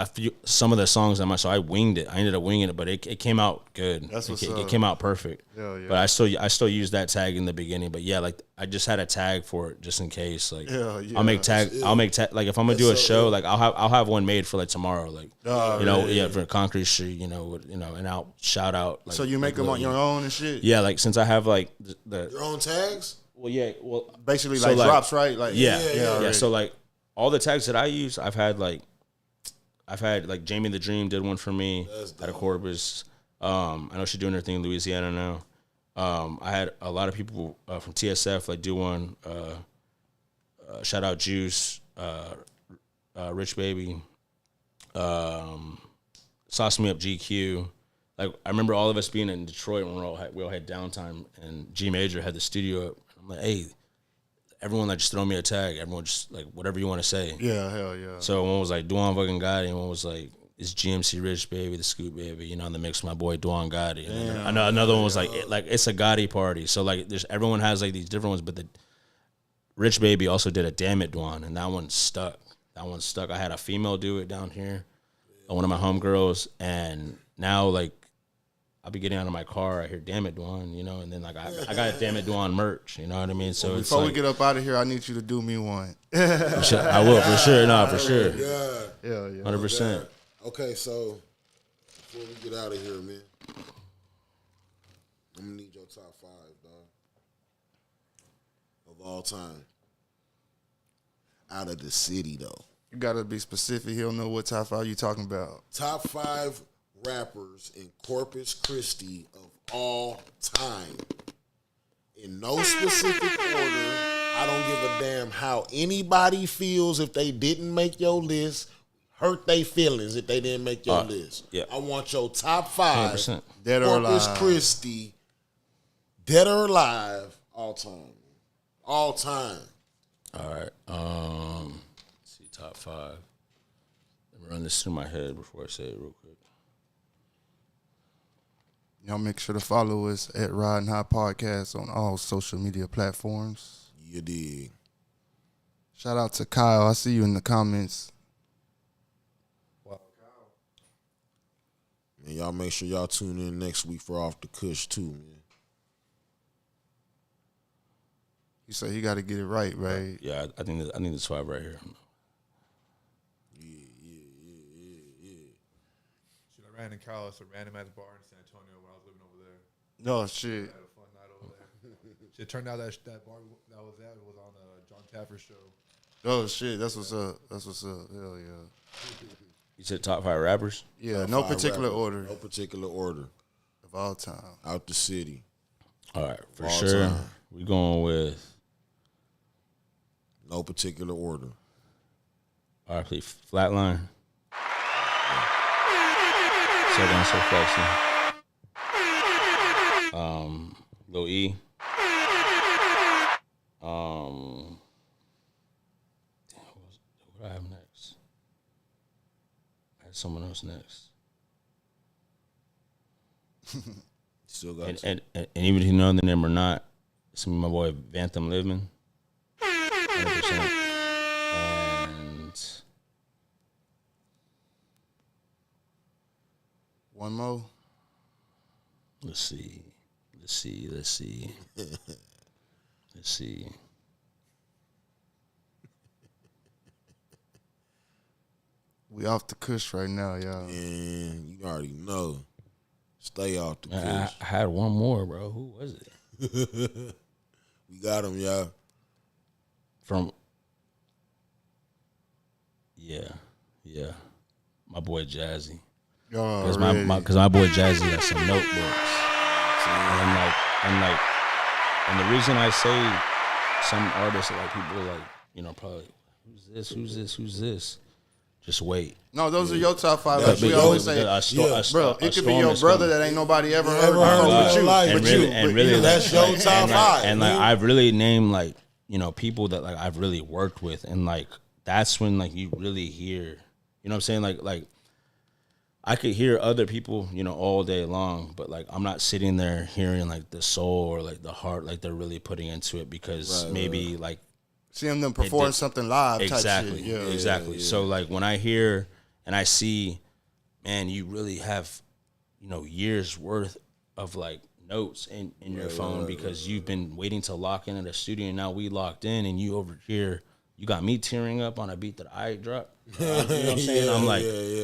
Speaker 2: some of the songs so I winged it. I ended up winging it, but it came out good.
Speaker 4: That's what's up.
Speaker 2: It came out perfect.
Speaker 4: Yeah.
Speaker 2: But I still used that tag in the beginning. But yeah, like I just had a tag for it just in case. Like I'll make tag. Like if I'm gonna do a show, like I'll have one made for like tomorrow. Like for Concrete Street, and I'll shout out. Like,
Speaker 4: so you make them on your own and shit.
Speaker 2: Yeah, like since I have like
Speaker 1: your own tags.
Speaker 2: Well, yeah.
Speaker 4: Basically, like drops, right? Like
Speaker 2: yeah. So like all the tags that I use, I've had like Jamie the Dream did one for me at a Corpus. I know she's doing her thing in Louisiana now. I had a lot of people from TSF like do one. Shout out Juice, Rich Baby, Sauce Me Up GQ. Like I remember all of us being in Detroit when we all had downtime, and G Major had the studio up. I'm like, hey, everyone like just throw me a tag. Everyone just like whatever you want to say.
Speaker 4: Yeah, hell yeah.
Speaker 2: So one was like Duan fucking Gotti, and one was like it's GMC Rich Baby, the Skub Baby, in the mix with my boy Duan Gotti. And then another one was like it's a Gotti party. So like everyone has like these different ones, but the Rich Baby also did a Damn It Duan, and that one stuck. I had a female do it down here. one of my homegirls, and now like I'll be getting out of my car, I hear "Damn it, Duan," you know, and then like I got "Damn it, Duan" merch, you know what I mean? So
Speaker 4: before
Speaker 2: it's
Speaker 4: we get up out of here, I need you to do me one.
Speaker 2: I will for sure, for sure,
Speaker 4: Yeah,
Speaker 2: 100%.
Speaker 1: Okay, so before we get out of here, man, I'm gonna need your top 5, dog, of all time. Out of the city, though.
Speaker 4: You gotta be specific. He don't know what top 5 you talking about.
Speaker 1: Top 5 rappers in Corpus Christi of all time. In no specific order. I don't give a damn how anybody feels if they didn't make your list. Hurt their feelings if they didn't make your list.
Speaker 2: Yeah.
Speaker 1: I want your top 5
Speaker 2: 100%.
Speaker 4: Dead or
Speaker 1: Corpus
Speaker 4: alive.
Speaker 1: Christi, dead or alive, all time. All time.
Speaker 2: All right. Let's see, top 5. Let me run this through my head before I say it real quick.
Speaker 4: Y'all make sure to follow us at Riding High Podcast on all social media platforms.
Speaker 1: You dig.
Speaker 4: Shout out to Kyle. I see you in the comments.
Speaker 1: And y'all make sure y'all tune in next week for Off the Kush too, man.
Speaker 4: He said he got to get it right, right?
Speaker 2: Yeah, I think this 5 right here.
Speaker 3: Shit, I ran in college, a random ass bar in San Antonio when I was living over there.
Speaker 4: No shit.
Speaker 3: I had a fun night over there. Shit, turned out that bar that was at was on the John Taffer show.
Speaker 4: Oh shit, that's what's up. That's what's up. Hell yeah.
Speaker 2: You said top 5 rappers?
Speaker 4: Yeah,
Speaker 1: Top
Speaker 4: no
Speaker 1: 5
Speaker 4: particular
Speaker 1: rappers.
Speaker 4: order
Speaker 1: No particular order.
Speaker 4: of all time.
Speaker 1: Out the city.
Speaker 2: All right, for
Speaker 1: All
Speaker 2: sure.
Speaker 1: time.
Speaker 2: We going with
Speaker 1: No particular order.
Speaker 2: RP Flatline. So Down So Flexy. Lil E. What do I have next? I had someone else next.
Speaker 1: Still got
Speaker 2: And even if you know the name or not, it's my boy Vantham Living. 100%. And
Speaker 4: One more.
Speaker 2: let's see.
Speaker 4: We off the Kush right now, y'all.
Speaker 1: And you already know. Stay off the
Speaker 2: I
Speaker 1: Kush.
Speaker 2: had one more, bro. Who was it?
Speaker 1: We got him, y'all.
Speaker 2: From my boy Jazzy. Because my boy Jazzy got some notebooks. And the reason I say some artists, like people like, probably who's this? Just wait.
Speaker 4: No, those are your top 5.
Speaker 2: Yeah,
Speaker 4: Like we
Speaker 2: but
Speaker 4: always say, bro, it could be your brother that ain't nobody ever heard of you.
Speaker 1: That's your top 5.
Speaker 2: And like I've really named like, people that like I've really worked with, and like that's when like you really hear, you know what I'm saying? Like I could hear other people, all day long, but like I'm not sitting there hearing like the soul or like the heart like they're really putting into it, because maybe like
Speaker 4: seeing them perform something live
Speaker 2: exactly,
Speaker 4: type shit. Yeah.
Speaker 2: Exactly. So like when I hear and I see, man, you really have, years worth of like notes in your phone because you've been waiting to lock in at a studio, and now we locked in, and you over here, you got me tearing up on a beat that I dropped. You know what I'm saying? I'm like,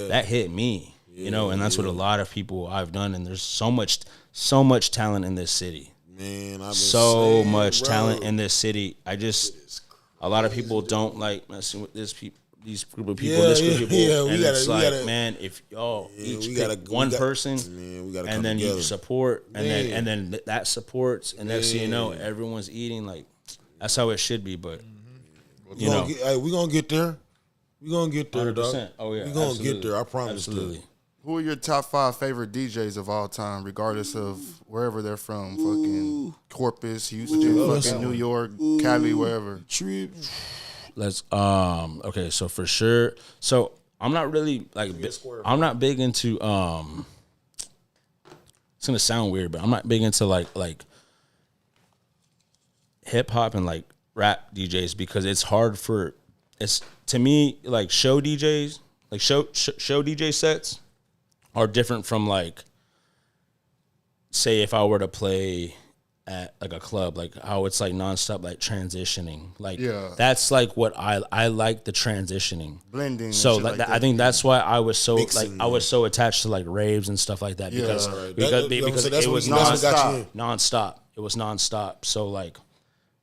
Speaker 2: that hit me, and that's what a lot of people I've done. And there's so much talent in this city.
Speaker 1: Man, I've been
Speaker 2: so
Speaker 1: saying,
Speaker 2: much
Speaker 1: bro.
Speaker 2: talent in this city. A lot of people don't like messing with these group of people, this group of people, and it's like, man, if y'all each pick one person, and then you support, and then that supports, and next thing you know, everyone's eating. Like that's how it should be. But
Speaker 1: we gonna get there. We gonna get there, dog.
Speaker 2: 100%. Oh yeah,
Speaker 1: we gonna get there. I promise.
Speaker 2: Absolutely.
Speaker 4: Who are your top 5 favorite DJs of all time, regardless of wherever they're from? Fucking Corpus, Houston, fucking New York, Cali, wherever.
Speaker 1: Trip.
Speaker 2: Let's okay, so for sure. So I'm not really like I'm not big into it's gonna sound weird, but I'm not big into like hip hop and like rap DJs, because it's hard to me, like show DJs, like show DJ sets are different from like, say if I were to play at like a club, like how it's like nonstop, like transitioning, like that's like what I like, the transitioning,
Speaker 4: blending.
Speaker 2: So like that, I think that's why I was so mixing, I was so attached to like raves and stuff like that because it was nonstop. It was nonstop. So like,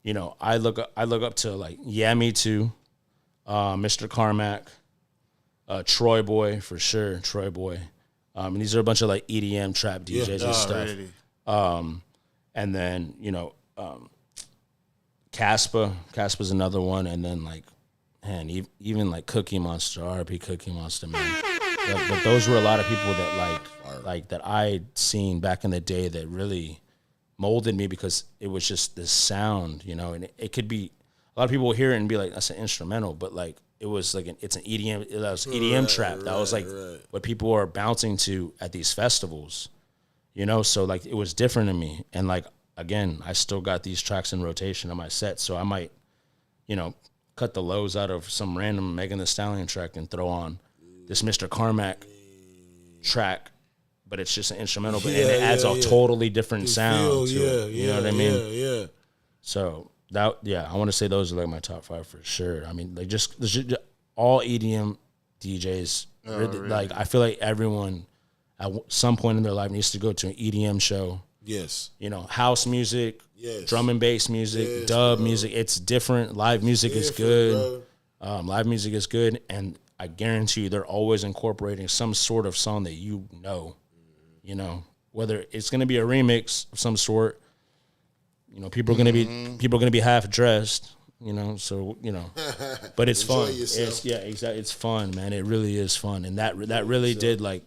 Speaker 2: you know, I look up to like Me Too, Mr. Carmack, Troy Boy for sure, Troy Boy. And these are a bunch of like EDM trap DJs and stuff. Really. And then, you know, Caspa's another one. And then like, man, even like Cookie Monster, RP Cookie Monster, man. But those were a lot of people that like that I'd seen back in the day that really molded me because it was just this sound, you know, and it could be, a lot of people will hear it and be like, that's an instrumental, but like, it was like it's an EDM, that was EDM trap. That was like what people are bouncing to at these festivals, you know? So like, it was different to me. And like, again, I still got these tracks in rotation on my set. So I might, you know, cut the lows out of some random Megan Thee Stallion track and throw on this Mr. Carmack track, but it's just an instrumental, but and it adds a totally different sound to it. You know what I mean?
Speaker 1: Yeah.
Speaker 2: So that, I want to say those are like my top 5 for sure. I mean, like just all EDM DJs. Really. Like I feel like everyone at some point in their life needs to go to an EDM show.
Speaker 1: Yes.
Speaker 2: You know, house music, drum and bass music, dub music. It's different. Live music is good. Live music is good, and I guarantee you they're always incorporating some sort of song that you know. You know, whether it's going to be a remix of some sort. You know, people are going to be half dressed. You know, so you know, but it's fun. Exactly. It's fun, man. It really is fun, and that really did like.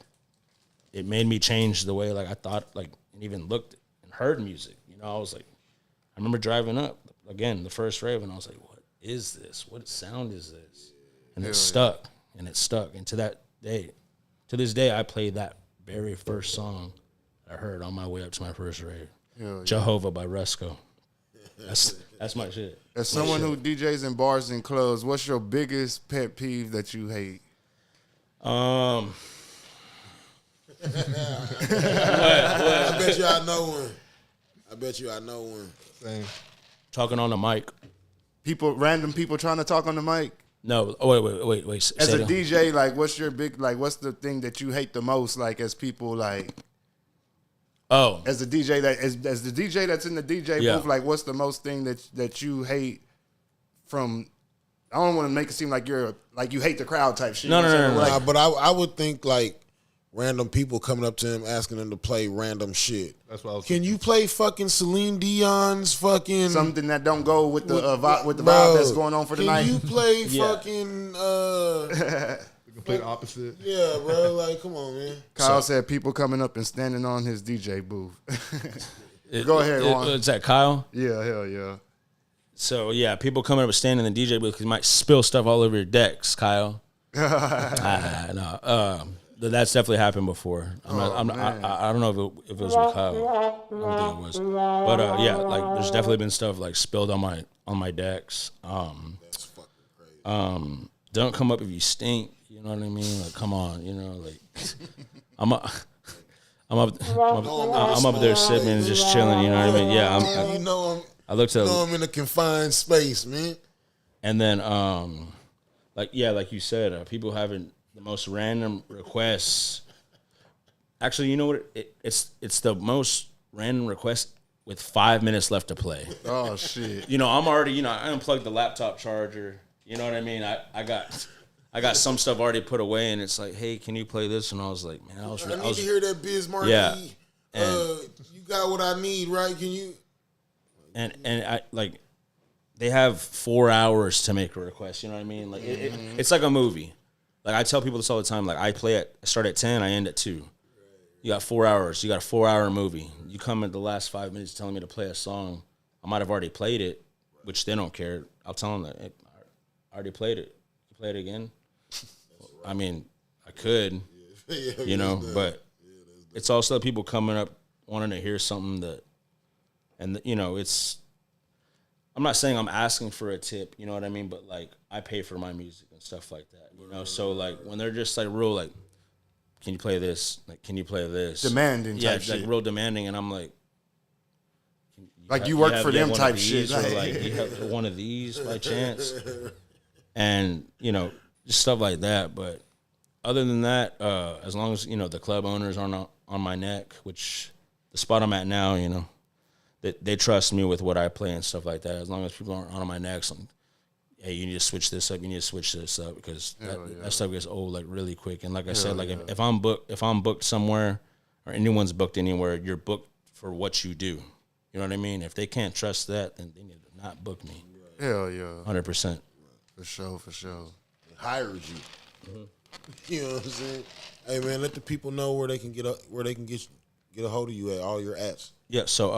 Speaker 2: It made me change the way like I thought, like, and even looked and heard music. You know, I was like, I remember driving up again the first rave, and I was like, what is this? What sound is this? And it stuck, and to this day, I played that very first song I heard on my way up to my first rave. Jehovah by Resco. That's my shit.
Speaker 4: As someone who DJs in bars and clubs, what's your biggest pet peeve that you hate?
Speaker 1: I bet you I know one.
Speaker 3: Same.
Speaker 2: Talking on the mic.
Speaker 4: Random people trying to talk on the mic?
Speaker 2: No. Oh, wait.
Speaker 4: As a DJ, like, what's the thing that you hate the most? Like, as people, like, as the DJ that's in the DJ booth, like, what's the most thing that you hate from? I don't want to make it seem like you hate the crowd type shit.
Speaker 1: No. But I would think like random people coming up to him asking him to play random shit. That's what I was thinking. Can you play fucking Celine Dion's fucking
Speaker 4: something that don't go with the vibe that's going on for the night?
Speaker 1: Can you play fucking
Speaker 3: the complete opposite?
Speaker 1: Yeah, bro. Like, come on, man.
Speaker 4: Kyle said people coming up and standing on his DJ booth. Go ahead, Juan.
Speaker 2: Is that Kyle?
Speaker 4: Yeah, hell yeah.
Speaker 2: So yeah, people coming up and standing in the DJ booth because you might spill stuff all over your decks, Kyle. No. That's definitely happened before. I don't know if it was with Kyle. I don't think it was. But yeah, like there's definitely been stuff like spilled on my decks.
Speaker 1: That's fucking crazy.
Speaker 2: Don't come up if you stink. You know what I mean? Like, come on. You know, like I'm up there sipping and just chilling. You know what I mean? Yeah. I looked at.
Speaker 1: I'm in a confined space, man.
Speaker 2: And then, like you said, people having the most random requests. Actually, you know what? It's the most random request with 5 minutes left to play.
Speaker 4: Oh shit!
Speaker 2: You know, I'm already. I unplugged the laptop charger. You know what I mean? I got some stuff already put away, and it's like, hey, can you play this? And I was like, man, I
Speaker 1: need to hear that Biz Markie.
Speaker 2: Yeah.
Speaker 1: You got what I need, right? Can you?
Speaker 2: And I like, they have 4 hours to make a request. You know what I mean? Like it's like a movie. Like I tell people this all the time. Like I start at 10, I end at 2. You got 4 hours. You got a 4-hour movie. You come at the last 5 minutes telling me to play a song. I might have already played it, which they don't care. I'll tell them that hey, I already played it. You play it again? I mean, I could, but it's also people coming up wanting to hear something that. And, it's I'm not saying I'm asking for a tip, you know what I mean? But like, I pay for my music and stuff like that, you know? So like, when they're just like real, like, can you play this? Like, can you play this?
Speaker 4: Demanding
Speaker 2: yeah,
Speaker 4: type shit.
Speaker 2: Like real demanding. And I'm like,
Speaker 4: you work for them type shit.
Speaker 2: Or like, you have one of these by chance? And, you know, just stuff like that. But other than that, as long as, you know, the club owners aren't on my neck, which the spot I'm at now, you know, they trust me with what I play and stuff like that. As long as people aren't on my neck, so, hey, you need to switch this up. You need to switch this up because that stuff gets old like really quick. And like I said, like if I'm booked somewhere or anyone's booked anywhere, you're booked for what you do. You know what I mean? If they can't trust that, then they need to not book me.
Speaker 4: Hell yeah,
Speaker 2: 100%.
Speaker 4: For sure.
Speaker 1: It hires you. Mm-hmm. You know what I'm saying? Hey man, let the people know where they can get a hold of you at all your apps.
Speaker 2: Yeah, so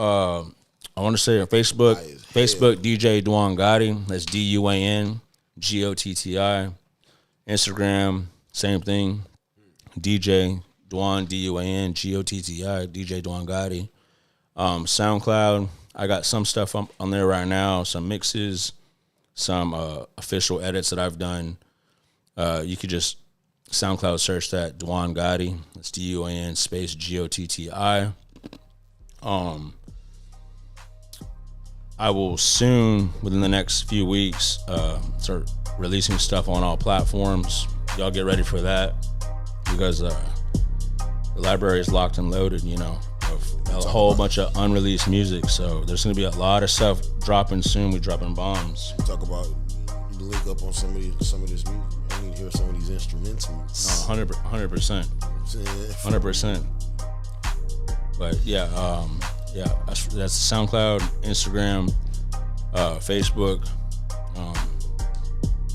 Speaker 2: I want to say on Facebook DJ Duan Gotti. That's DUAN GOTTI. Instagram, same thing. DJ Duan DUAN GOTTI. DJ Duan Gotti. SoundCloud, I got some stuff on there right now. Some mixes, some official edits that I've done. You could just SoundCloud search that Duan Gotti. It's DUAN space GOTTI. I will soon, within the next few weeks, start releasing stuff on all platforms. Y'all get ready for that because the library is locked and loaded, you know, of a whole bunch of unreleased music. So there's going to be a lot of stuff dropping soon. We're dropping bombs.
Speaker 1: Talk about link up on some of this music. I need to hear some of these instrumentals.
Speaker 2: 100%. 100%. But yeah, that's SoundCloud, Instagram, Facebook,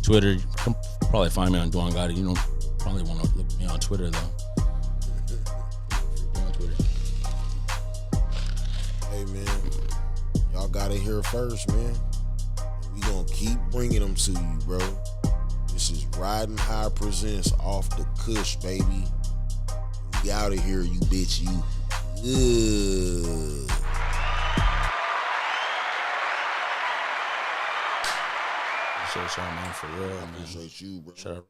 Speaker 2: Twitter. You can probably find me on Duan Gotti. You don't probably want to look at me on Twitter though. On Twitter.
Speaker 1: Hey man, y'all got it here first, man. We gonna keep bringing them to you, bro. This is Riding High presents Off the Kush, baby. We out of here, you bitch, you. Ugh.
Speaker 2: Appreciate y'all, man, for real.
Speaker 1: Appreciate you, bro.
Speaker 2: Shout out.